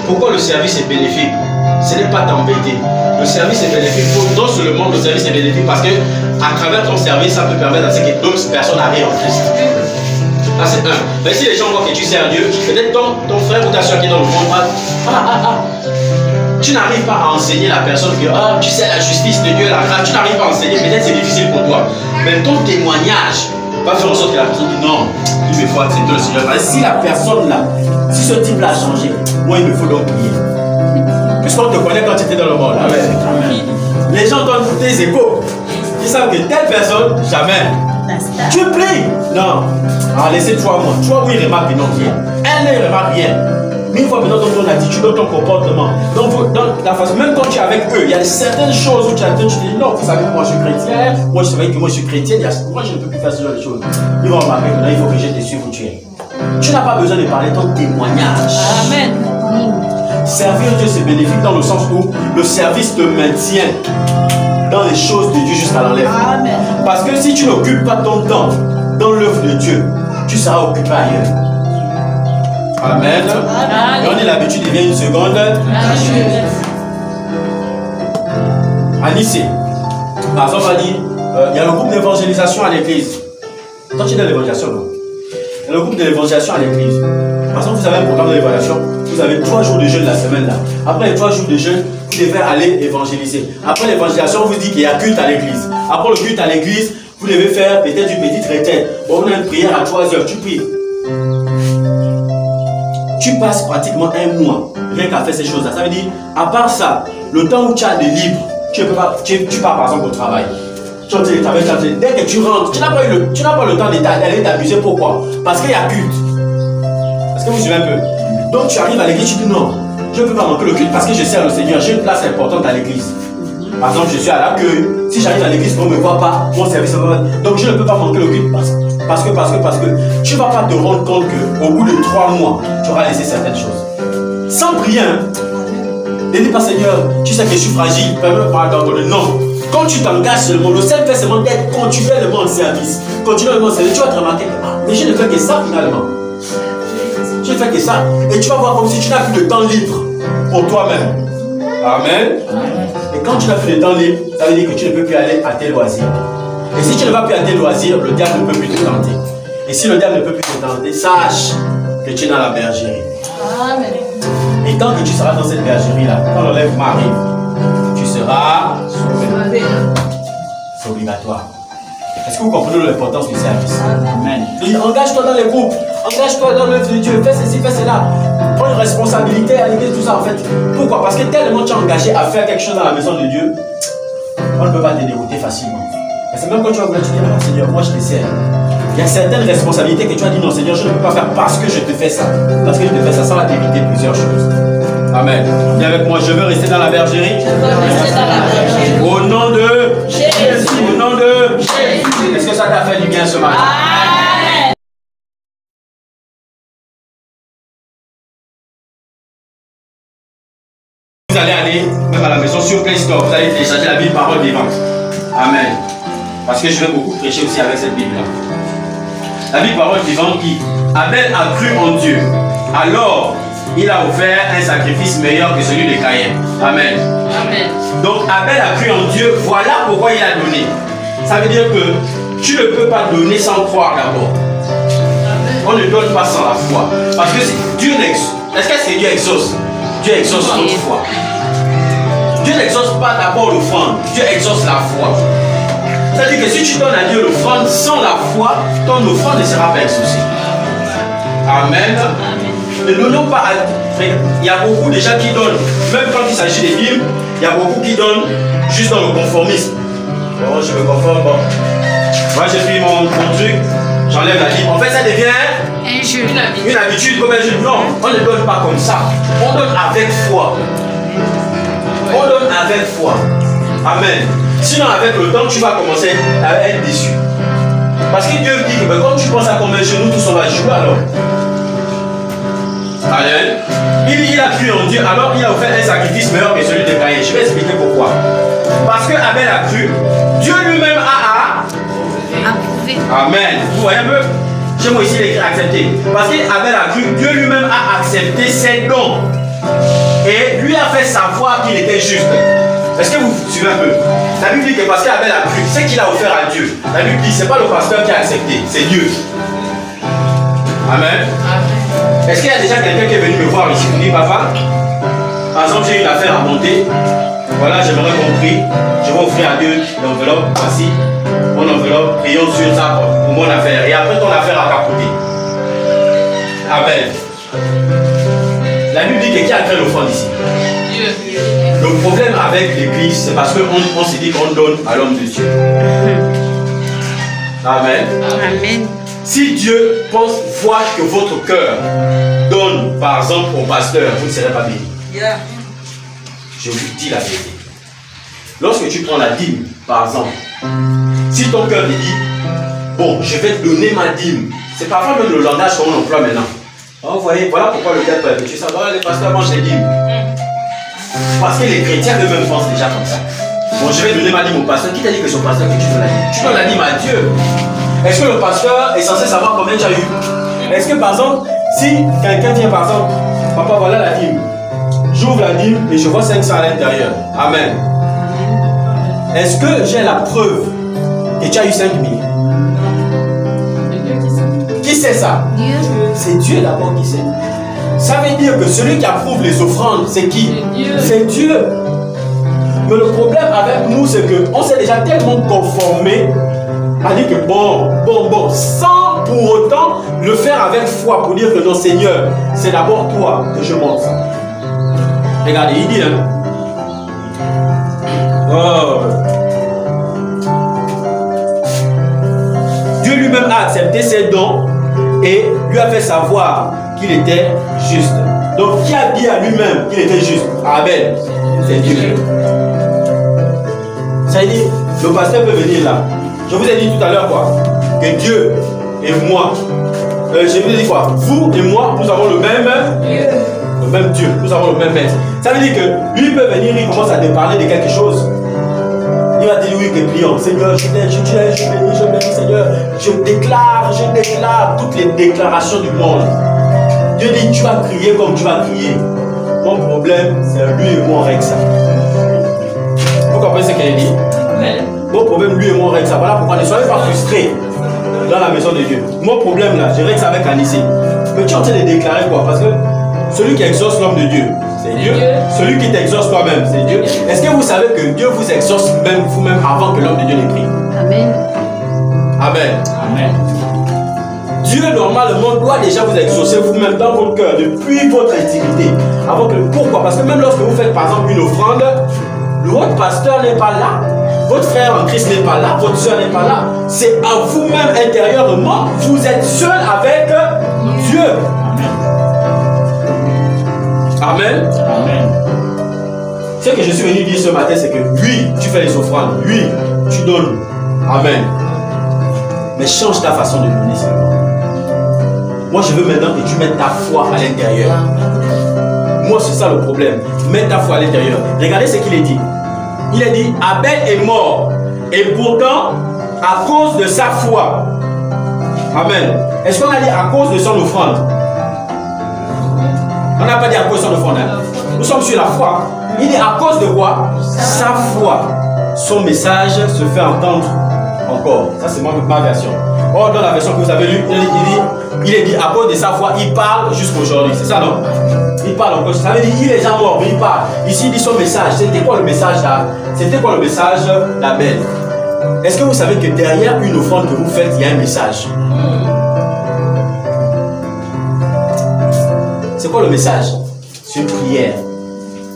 Pourquoi le service est bénéfique? Ce n'est pas t'embêter. Le service est bénéfique. Non seulement le service est bénéfique parce que à travers ton service, ça peut permettre à ce que d'autres personnes arrivent en Christ. Là, c'est un. Mais si les gens voient que tu sers Dieu, peut-être ton frère ou ta soeur qui est dans le monde, tu n'arrives pas à enseigner la personne que tu sais la justice de Dieu, la grâce. Tu n'arrives pas à enseigner. Peut-être c'est difficile pour toi. Mais ton témoignage va faire en sorte que la personne dit non, il me faut accepter le Seigneur. Si la personne là, si ce type là a changé, moi il me faut donc prier. Puisqu'on te connaît quand tu étais dans le monde. Amen. Les gens donnent des échos. Ils savent que telle personne, jamais. Tu pries. Non. Laissez 3 mois. 3 mois, il remarque non rien. Elle ne remarque rien. Mais une fois maintenant dans ton attitude, dans ton comportement, dans la façon, même quand tu es avec eux, il y a certaines choses où tu as dit non, vous savez que moi je suis chrétien, moi je savais que moi je suis chrétien, moi je ne peux plus faire ce genre de choses. Ils vont remarquer que là, il faut que je te suive où tu es. Tu n'as pas besoin de parler ton témoignage. Amen. Servir Dieu, c'est bénéfique dans le sens où le service te maintient dans les choses de Dieu jusqu'à l'enlèvement. Parce que si tu n'occupes pas ton temps dans l'œuvre de Dieu, tu seras occupé ailleurs. Amen. Et on est l'habitude, il vient une seconde. À Nice, par exemple, on dit il y a le groupe d'évangélisation à l'église. Toi, tu es dans l'évangélisation, non? Il y a le groupe d'évangélisation à l'église. Par exemple, vous avez un programme d'évangélisation, vous avez 3 jours de jeûne la semaine là. Après les 3 jours de jeûne, vous devez aller évangéliser. Après l'évangélisation, on vous dit qu'il y a culte à l'église. Après le culte à l'église, vous devez faire peut-être une petite retraite. Bon, on a une prière à 3 heures, tu pries. Tu passes pratiquement 1 mois rien qu'à faire ces choses-là. Ça veut dire, à part ça, le temps où tu as de libre, tu pars par exemple au travail. Dès que tu rentres, tu n'as pas le temps d'aller t'amuser. Pourquoi? Parce qu'il y a culte. Est-ce que vous suivez un peu? Donc tu arrives à l'église, tu dis non, je ne peux pas manquer le culte parce que je sers le Seigneur. J'ai une place importante à l'église. Par exemple, je suis à l'accueil. Si j'arrive à l'église, on ne me voit pas, mon service ne va pas. Donc je ne peux pas manquer le culte parce que tu ne vas pas te rendre compte qu'au bout de 3 mois, tu auras laissé certaines choses. Sans prier, ne dis pas Seigneur, tu sais que je suis fragile, permets-moi d'abandonner. Non. Quand tu t'engages seulement, le seul fait seulement d'être continuellement en service. Continuellement en service, tu vas te remarquer que mais je ne fais que ça finalement. Je ne fais que ça. Et tu vas voir comme si tu n'as plus de temps libre pour toi-même. Amen. Et quand tu n'as plus de temps libre, ça veut dire que tu ne peux plus aller à tes loisirs. Et si tu ne vas plus à tes loisirs, le diable ne peut plus te tenter. Et si le diable ne peut plus te tenter, sache que tu es dans la bergerie. Amen. Et tant que tu seras dans cette bergerie-là, quand l'enlèvement arrive, tu seras sauvé. C'est obligatoire. Est-ce que vous comprenez l'importance du service? Amen. Engage-toi dans les groupes, engage-toi dans l'œuvre de Dieu, fais ceci, fais cela. Prends une responsabilité à l'église, tout ça en fait. Pourquoi? Parce que tellement tu es engagé à faire quelque chose dans la maison de Dieu, on ne peut pas te dégoûter facilement. Et c'est même quand tu vas vouloir te dire, non Seigneur, moi je te sers. Il y a certaines responsabilités que tu as dit, non Seigneur, je ne peux pas faire parce que je te fais ça. Parce que je te fais ça, ça va t'éviter plusieurs choses. Amen. Viens avec moi, je veux rester dans la bergerie. Au nom de Jésus. Au nom de Jésus. Est-ce que ça t'a fait du bien ce matin? Amen. Vous allez aller, même à la maison, sur Play Store, vous allez télécharger la Bible Parole Vivante. Amen. Parce que je vais beaucoup prêcher aussi avec cette Bible-là. La Bible Parole Vivante qui, Abel a cru en Dieu. Alors, il a offert un sacrifice meilleur que celui de Caïn. Amen. Amen. Donc Abel a cru en Dieu, voilà pourquoi il a donné. Ça veut dire que tu ne peux pas donner sans croire d'abord. On ne donne pas sans la foi. Parce que Dieu n'exauce. Est-ce que c'est Dieu exauce? Dieu exauce notre foi. Dieu n'exauce pas d'abord l'offrande, Dieu exauce la foi. C'est-à-dire que si tu donnes à Dieu l'offrande sans la foi, ton offrande ne sera pas exaucée. Amen. Ne donnons pas à... Il y a beaucoup de gens qui donnent, même quand il s'agit des dîmes, il y a beaucoup qui donnent juste dans le conformisme. Bon, je me conforme, bon. Moi, j'ai pris mon truc, j'enlève la dîme. En fait, ça devient un jeu. Une habitude comme un jeu. Non, on ne donne pas comme ça. On donne avec foi. On donne avec foi. Amen. Sinon, avec le temps, tu vas commencer à être déçu. Parce que Dieu dit que ben, quand tu penses à comme un jeu, nous tous on va jouer alors. Amen. Il a cru en Dieu, alors il a offert un sacrifice meilleur que celui de Caïn. Je vais expliquer pourquoi. Parce que Abel a cru, Dieu lui-même a approuvé. Amen. Vous voyez un peu? Chez moi ici, il est écrit accepter. Parce qu'Abel a cru, Dieu lui-même a accepté ses dons. Et lui a fait savoir qu'il était juste. Est-ce que vous suivez un peu? La Bible dit que parce qu'Abel a cru, c'est qu'il a offert à Dieu. La Bible dit, c'est pas le pasteur qui a accepté, c'est Dieu. Amen. Est-ce qu'il y a déjà quelqu'un qui est venu me voir ici? Vous dites, papa, par exemple, j'ai une affaire à monter. Voilà, j'aimerais qu'on prie. Je vais offrir à Dieu l'enveloppe. Voici mon enveloppe. Prions sur ça pour mon affaire. Et après, ton affaire a capoté. Amen. La Bible dit que qui a créé l'offrande ici? Dieu. Le problème avec l'église, c'est parce qu'on s'est dit qu'on donne à l'homme de Dieu. Amen. Amen. Si Dieu voit que votre cœur donne, par exemple, au pasteur, vous ne serez pas béni. Yeah. Je vous dis la vérité. Lorsque tu prends la dîme, par exemple, si ton cœur te dit, bon, je vais te donner ma dîme, c'est parfois même le langage qu'on emploie maintenant. Vous voyez, voilà pourquoi le cœur peut être. Tu sais, voilà, les pasteurs mangent les dîmes. Parce que les chrétiens eux-mêmes pensent déjà comme ça. Bon, je vais donner ma dîme au pasteur. Qui t'a dit que son pasteur que tu donnes la dîme? Tu donnes la dîme à Dieu. Est-ce que le pasteur est censé savoir combien tu as eu? Est-ce que par exemple, si quelqu'un vient par exemple, papa, voilà la dîme. J'ouvre la dîme et je vois 500 à l'intérieur. Amen. Est-ce que j'ai la preuve que tu as eu 5 000? Qui sait ça? Dieu. C'est Dieu d'abord qui sait. Ça veut dire que celui qui approuve les offrandes, c'est qui? C'est Dieu. Mais le problème avec nous, c'est qu'on s'est déjà tellement conformé à dire que bon, sans pour autant le faire avec foi, pour dire que non Seigneur, c'est d'abord toi que je montre. Regardez, il dit hein. Oh. Dieu lui-même a accepté ses dons et lui a fait savoir qu'il était juste. Donc qui a dit à lui-même qu'il était juste? Abel, c'est Dieu. Ça veut dire, le pasteur peut venir là. Je vous ai dit tout à l'heure quoi? Que Dieu et moi, je vous ai dit quoi? Vous et moi, nous avons le même Dieu, nous avons le même maître. Ça veut dire que lui peut venir, il commence à te parler de quelque chose. Il va te dire oui, que prions. Seigneur, je bénis, Seigneur. Je déclare toutes les déclarations du monde. Dieu dit, tu vas crier comme tu vas crier. Mon problème, c'est lui et moi, on règle ça. Vous comprenez ce qu'elle dit? Mon problème, lui et moi, on règle ça. Voilà pourquoi ne soyez pas frustrés dans la maison de Dieu. Mon problème, là, je règle ça avec Anissé. Mais tu es en train de déclarer quoi? Parce que celui qui exauce l'homme de Dieu, c'est Dieu. Celui qui t'exauce toi-même, c'est Dieu. Est-ce que vous savez que Dieu vous exauce même vous-même avant que l'homme de Dieu n'ait pris? Amen. Amen. Amen. Dieu normalement doit déjà vous exaucer vous-même dans votre cœur depuis votre intimité. Pourquoi? Parce que même lorsque vous faites par exemple une offrande, votre pasteur n'est pas là, votre frère en Christ n'est pas là, votre soeur n'est pas là. C'est à vous-même intérieurement, vous êtes seul avec Dieu. Amen. Amen. Ce que je suis venu dire ce matin, c'est que oui, tu fais les offrandes, oui, tu donnes. Amen. Mais change ta façon de donner seulement. Moi, je veux maintenant que tu mettes ta foi à l'intérieur. Moi, c'est ça le problème. Mets ta foi à l'intérieur. Regardez ce qu'il est dit. Il a dit, Abel est mort. Et pourtant, à cause de sa foi. Amen. Est-ce qu'on a dit à cause de son offrande? On n'a pas dit à cause de son offrande. Hein? Nous sommes sur la foi. Il dit à cause de quoi? Sa foi. Son message se fait entendre encore. Ça, c'est ma version. Or, dans la version que vous avez lue, il est dit à cause de sa foi, il parle jusqu'à aujourd'hui. C'est ça, non? Il parle encore. Ça veut dire il est déjà mort, mais il parle. Ici, il dit son message. C'était quoi le message là? C'était quoi le message d'Abel? Est-ce que vous savez que derrière une offrande que vous faites, il y a un message? C'est quoi le message? C'est une prière.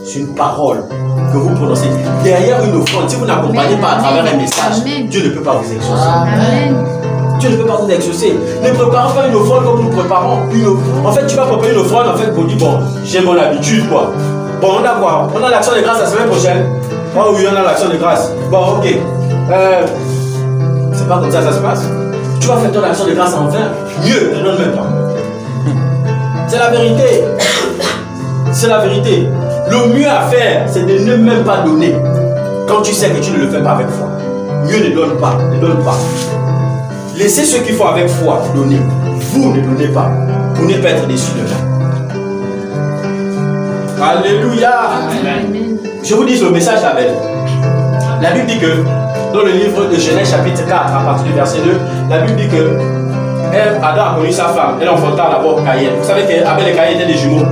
C'est une parole que vous prononcez. Derrière une offrande, si vous n'accompagnez pas à travers un message, Dieu ne peut pas vous exaucer. Amen. Dieu ne peut pas vous exaucer. Ne préparez pas une offrande comme nous préparons une offrande. En fait, tu vas préparer une offrande en fait pour dire bon, j'ai mon habitude quoi. Bon, on a quoi? On a l'action de grâce la semaine prochaine. Oh oui, on a l'action de grâce. Bon, ok. C'est pas comme ça se passe. Tu vas faire ton action de grâce en vain. Mieux, ne donne même pas. C'est la vérité. C'est la vérité. Le mieux à faire, c'est de ne même pas donner. Quand tu sais que tu ne le fais pas avec foi. Mieux ne donne pas. Ne donne pas. Laissez ceux qui font avec foi donner. Vous ne donnez pas. Pour ne pas être déçus de là. Alléluia. Amen. Je vous dis le message d'Abel. La Bible dit que dans le livre de Genèse chapitre 4, à partir du verset 2, la Bible dit que Adam a connu sa femme. Elle enfanta d'abord Caïn. Vous savez qu'Abel et Caïn étaient des jumeaux.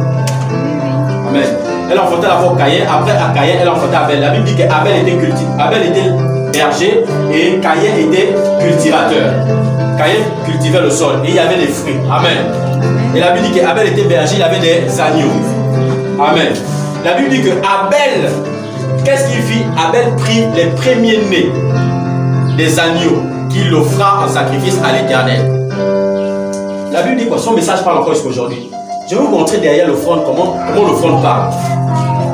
Amen. Elle enfanta d'abord Caïn. Après à Caïn, elle enfanta Abel. La Bible dit qu'Abel était berger et Caïn était cultivateur. Caïn cultivait le sol et il y avait des fruits. Amen. Et la Bible dit qu'Abel était berger, il avait des agneaux. Amen. La Bible dit que Abel, qu'est-ce qu'il fit? Abel prit les premiers-nés des agneaux qu'il offra en sacrifice à l'Éternel. La Bible dit quoi? Son message parle encore jusqu'à aujourd'hui. Je vais vous montrer derrière l'offrande comment l'offrande parle.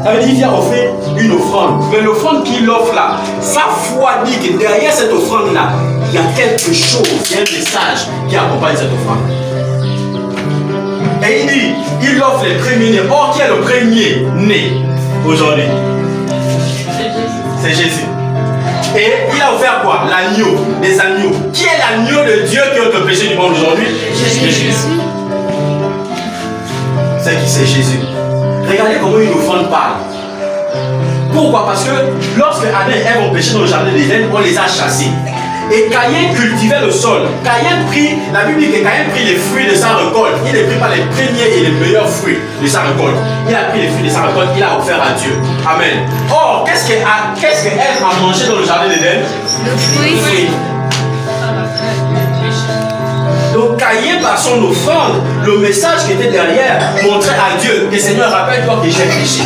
Ça veut dire qu'il vient offrir une offrande. Mais l'offrande qu'il offre là, sa foi dit que derrière cette offrande-là, il y a quelque chose, il y a un message qui accompagne cette offrande. Et il dit, il offre les premiers-nés. Or, qui est le premier-né aujourd'hui? C'est Jésus. Et il a offert quoi? L'agneau, des agneaux. Qui est l'agneau de Dieu qui ôte le péché du monde aujourd'hui? Jésus. C'est qui? C'est Jésus. Regardez comment une offrande parle. Pourquoi? Parce que lorsque Adam et Ève ont péché dans le jardin d'Éden, on les a chassés. Et Caïn cultivait le sol. Caïn prit, la Bible dit que Caïn prit les fruits de sa récolte. Il ne prit pas les premiers et les meilleurs fruits de sa récolte. Il a pris les fruits de sa récolte, il a offert à Dieu. Amen. Or, qu'est-ce qu'Ève a mangé dans le jardin d'Éden? Le fruit. Donc Caïn, par son offrande, le message qui était derrière, montrait à Dieu que Seigneur, rappelle-toi que j'ai péché.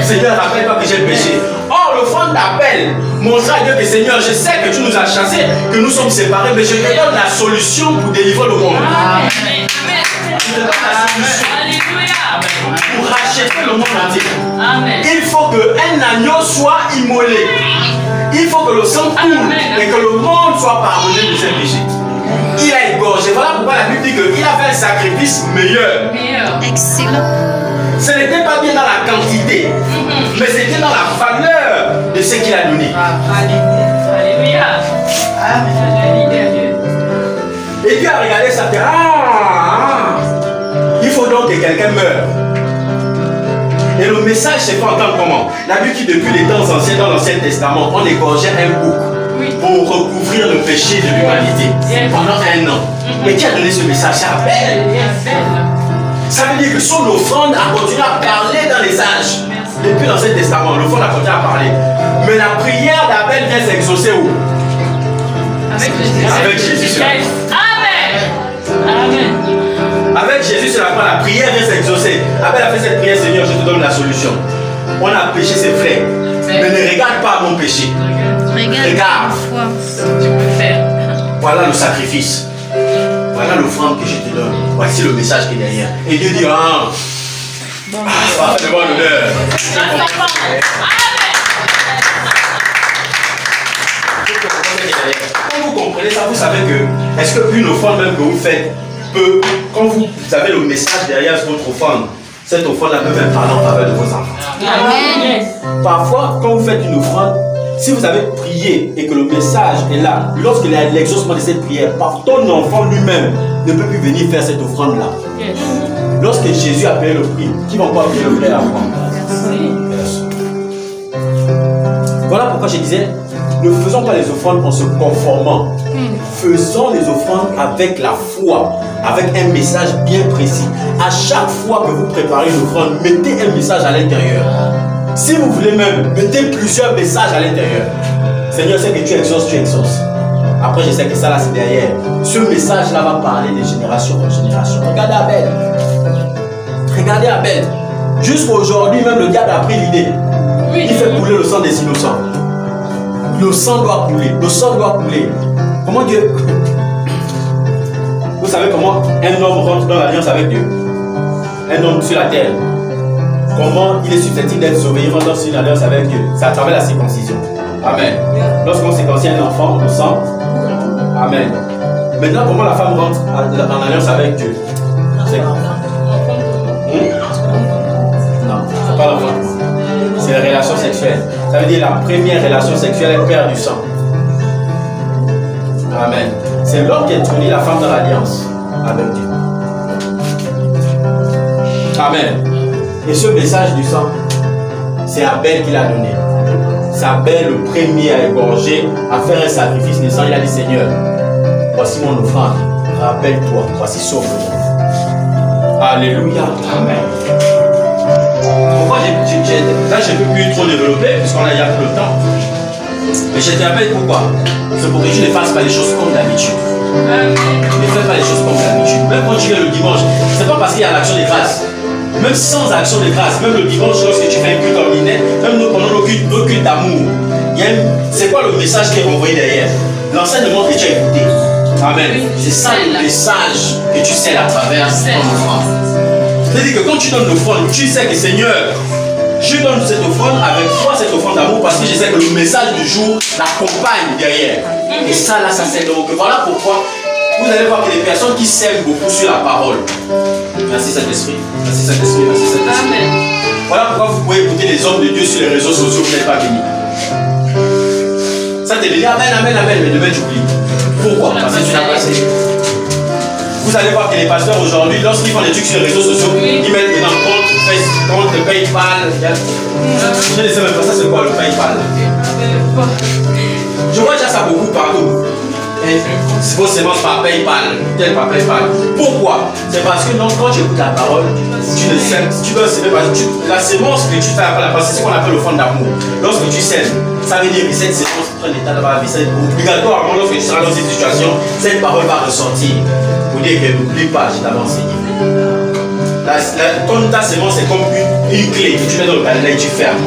Seigneur, rappelle-toi que j'ai péché. Or, l'offrande d'Abel montrait à Dieu que Seigneur, je sais que tu nous as chassés, que nous sommes séparés, mais je te donne la solution pour délivrer le monde. Amen. Je te donne la solution Alléluia. pour racheter le monde entier. Amen. Il faut qu'un agneau soit immolé. Il faut que le sang coule et que le monde soit pardonné de ses péchés. Il a égorgé. Voilà pourquoi la Bible dit qu'il a fait un sacrifice meilleur. Excellent. Ce n'était pas bien dans la quantité, mais c'était dans la valeur de ce qu'il a donné. Alléluia. Et Dieu a regardé ça et dit, il faut donc que quelqu'un meure. Et le message s'est fait entendre comment? La Bible dit depuis les temps anciens, dans l'Ancien Testament, on égorgeait un bouc pour recouvrir le péché de l'humanité pendant 1 an. Mais qui a donné ce message? C'est Abel. Ça veut dire que son offrande a continué à parler dans les âges. Depuis l'Ancien Testament, l'offrande a continué à parler. Mais la prière d'Abel vient s'exaucer où? Avec Jésus. Avec Jésus. Amen. Avec Jésus sur la croix, la prière vient s'exaucer. Abel a fait cette prière, Seigneur, je te donne la solution. On a péché, c'est vrai. Mais ne regarde pas mon péché. Regarde. Tu peux faire. Voilà le sacrifice. Voilà l'offrande que je te donne. Voici le message qui est derrière. Et Dieu dit, ah, c'est bon l'honneur. Quand vous comprenez ça, vous savez que, est-ce qu'une offrande même que vous faites peut, quand vous avez le message derrière votre offrande, cette offrande-là peut même parler en faveur de vos enfants. Amen. Parfois, quand vous faites une offrande, si vous avez prié et que le message est là, lorsqu'il y a l'exaucement de cette prière, ton enfant lui-même ne peut plus venir faire cette offrande-là. Yes. Lorsque Jésus a payé le prix, qui va encore payer le prix à la croix? Voilà pourquoi je disais, ne faisons pas les offrandes en se conformant. Faisons les offrandes avec la foi, avec un message bien précis. À chaque fois que vous préparez une offrande, mettez un message à l'intérieur. Si vous voulez même, mettez plusieurs messages à l'intérieur. Seigneur, c'est que tu exauces, tu exauces. Après, je sais que ça là, c'est derrière. Ce message-là va parler de génération en génération. Regardez Abel. Regardez Abel. Jusqu'à aujourd'hui, même le diable a pris l'idée. Oui. Il fait couler le sang des innocents. Le sang doit couler. Le sang doit couler. Comment Dieu... Vous savez comment un homme rentre dans l'alliance avec Dieu? Un homme sur la terre. Comment il est susceptible d'être sauvé? Il rentre dans une alliance avec Dieu. C'est à travers la circoncision. Amen. Lorsqu'on circoncie un enfant, le sang. Amen. Maintenant, comment la femme rentre en alliance avec Dieu? C'est non, c'est pas l'enfant. C'est la relation sexuelle. Ça veut dire la première relation sexuelle, elle perd du sang. Amen. C'est l'homme qui introduit la femme dans l'alliance avec Dieu. Amen. Et ce message du sang, c'est Abel qui l'a donné. C'est Abel le premier à égorger, à faire un sacrifice de sang. Il a dit, Seigneur, voici mon offrande. Rappelle-toi, voici sauve-moi. Alléluia. Amen. Pourquoi là, je ne peux plus trop développer, puisqu'on a déjà plus le temps. Mais je te rappelle pourquoi. C'est pour que tu ne fasses pas les choses comme d'habitude. Ne fais pas les choses comme d'habitude. Même quand tu viens le dimanche, ce n'est pas parce qu'il y a l'action de grâce. Même sans action de grâce, même le dimanche, lorsque tu fais un culte ordinaire, même nous pendant nos cultes d'amour, c'est quoi le message qui est envoyé derrière? L'enseignement que tu as écouté. Amen. C'est ça le message que tu sais à travers ton offrande. C'est-à-dire que quand tu donnes l'offrande, tu sais que Seigneur, je donne cette offrande avec foi, cette offrande d'amour, parce que je sais que le message du jour l'accompagne derrière. Et ça, là, ça c'est donc. Voilà pourquoi vous allez voir que les personnes qui s'aiment beaucoup sur la parole. Merci Saint-Esprit. Merci Saint-Esprit. Merci Saint-Esprit. Voilà pourquoi vous pouvez écouter les hommes de Dieu sur les réseaux sociaux, vous n'êtes pas bénis. Ça te dit Amen, Amen, Amen, mais demain tu oublies. Pourquoi? Parce que tu n'as pas assez. Vous allez voir que les pasteurs aujourd'hui, lorsqu'ils font des trucs sur les réseaux sociaux, ils mettent dans compte PayPal. Je ne sais même pas ça, c'est quoi le PayPal? Je vois déjà ça beaucoup partout. Vos semences par PayPal, tel par PayPal. Pourquoi? C'est parce que non, quand tu écoutes la parole, tu ne sèmes, tu dois semer. La sémence que tu fais après la parole, c'est ce qu'on appelle le fond d'amour. Lorsque tu sèmes, ça veut dire que cette sémence prend l'état dans la vie. C'est obligatoirement, lorsque tu seras dans cette situation, cette parole va ressortir. Pour dire que n'oublie pas, je t'avais enseigné. Comme ta sémence, c'est comme une clé que tu mets dans le cadenas et tu fermes.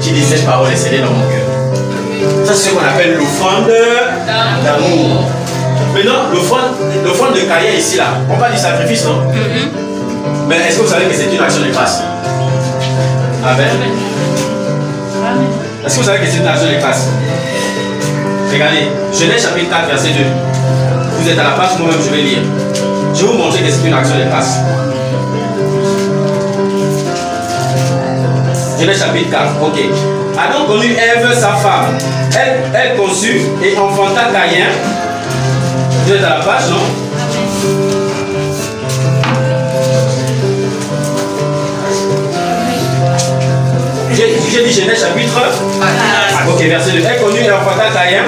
Tu dis cette parole est scellée dans mon cœur. Ça, c'est ce qu'on appelle l'offrande d'amour. Maintenant, l'offrande de carrière ici, là, on parle du sacrifice, non? Mais est-ce que vous savez que c'est une action de grâce? Amen. Est-ce que vous savez que c'est une action de grâce? Regardez, Genèse chapitre 4, verset 2. Vous êtes à la page, moi-même je vais lire. Je vais vous montrer que c'est une action de grâce. Genèse chapitre 4, ok. Adam connut Ève, sa femme. Elle conçut et enfanta Caïn. Vous êtes à la page, non? J'ai dit Genèse chapitre 4. Ok, verset 2. Elle connut et enfanta Caïn.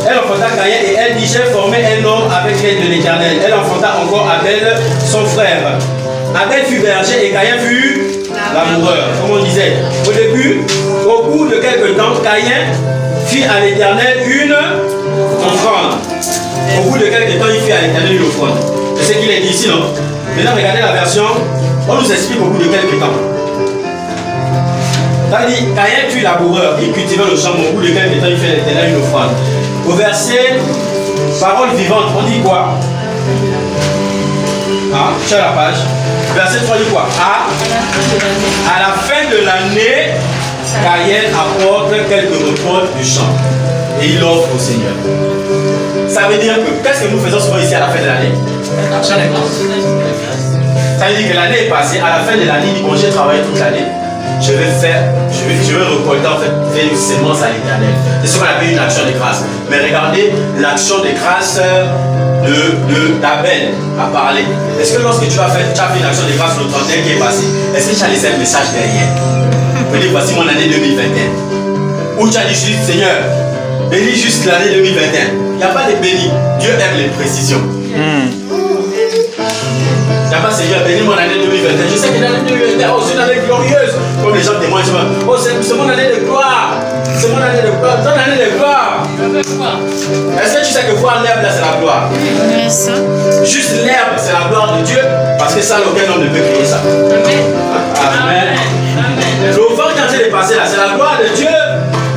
Elle enfanta Caïn et elle dit, j'ai formé un homme avec l'aide de l'Éternel. Elle enfanta encore Abel, son frère. Abel fut berger et Caïn fut laboureur, comme on disait. Au début, au bout de quelques temps, Caïn fit à l'Éternel une offrande. Au bout de quelques temps, il fit à l'Éternel une offrande. C'est ce qu'il est dit ici, non? Maintenant, regardez la version. On nous explique au bout de quelques temps. Ça dit, Caïn tue laboureur, il cultivait le champ, au bout de quelques temps, il fait l'Éternel une offrande. Au verset, parole vivante, on dit quoi? Ah, sur la page. Verset 3 dit quoi? À la fin de l'année, Caïn apporte quelques récoltes du champ et il offre au Seigneur. Ça veut dire que qu'est-ce que nous faisons souvent ici à la fin de l'année? L'action des grâces. Ça veut dire que l'année est passée, à la fin de l'année, il dit bon, j'ai travaillé toute l'année, je vais récolter en fait, faire une sémence à l'Éternel. C'est ce qu'on appelle une action de grâce. Mais regardez, l'action de grâce d'Abel a parlé. Est-ce que lorsque tu as fait une action de grâce le 31 qui est passé, est-ce que tu as laissé un message derrière? Tu dis voici mon année 2021. Ou tu as dit juste Seigneur, bénis juste l'année 2021. Il n'y a pas de béni. Dieu aime les précisions. Il n'y a pas Seigneur, bénis mon année 2021. Je sais que l'année 2021, oh, c'est une année glorieuse. Comme les gens témoignent, oh, c'est mon année de gloire. C'est mon année de gloire. Ton année de gloire. Est-ce que tu sais que voir l'herbe là, c'est la gloire? Oui, ça. Juste l'herbe, c'est la gloire de Dieu. Parce que ça, aucun homme ne peut créer ça. Amen. Le vent qui est en train de passer là, c'est la gloire de Dieu.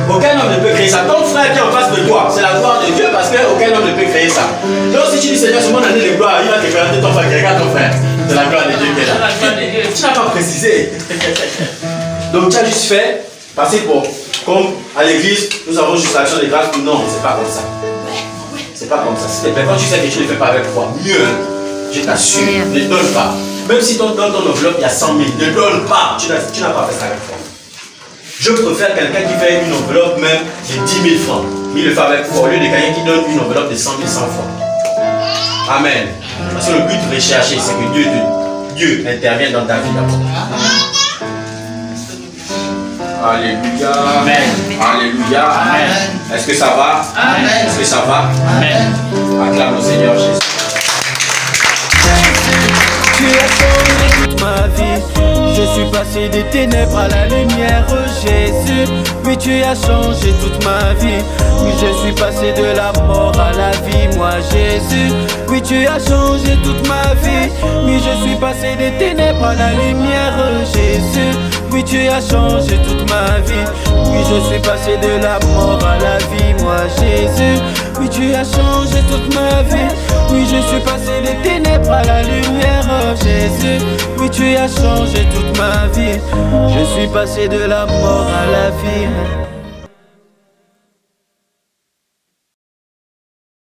Aucun homme ne peut créer ça. Ton frère qui est en face de toi, c'est la gloire de Dieu parce qu'aucun homme ne peut créer ça. Donc si tu dis Seigneur, c'est mon année de gloire, il va te présenter ton frère. Regarde ton frère. C'est la gloire de Dieu qui est là. Tu n'as pas précisé. Donc tu as juste fait passer pour, comme à l'église, nous avons juste l'action de grâce. Non, c'est pas comme ça. C'est pas comme ça. S'il te plaît, quand tu sais que tu ne le fais pas avec foi, mieux, je t'assure, ne donne pas. Même si dans ton enveloppe il y a 100 000, ne donne pas. Tu n'as pas fait ça avec foi. Je préfère quelqu'un qui fait une enveloppe même de 10 000 francs. Il le fait avec foi au lieu de quelqu'un qui donne une enveloppe de 100 000 100 francs. Amen. Parce que le but recherché, c'est que Dieu intervienne dans ta vie d'abord. Alléluia. Amen. Alléluia. Amen. Est-ce que ça va? Amen. Est-ce que ça va? Amen. Acclame le Seigneur Jésus. Tu as changé toute ma vie. Je suis passé des ténèbres à la lumière, Jésus. Oui, tu as changé toute ma vie. Oui, je suis passé de la mort à la vie, moi, Jésus. Oui, tu as changé toute ma vie. Oui, je suis passé des ténèbres à la lumière, Jésus. Oui, tu as changé toute ma vie. Oui, je suis passé de la mort à la vie, moi, Jésus. Oui, tu as changé toute ma vie. Oui, je suis passé des ténèbres à la lumière, Jésus. Oui, tu as changé toute ma vie. Je suis passé de la mort à la vie.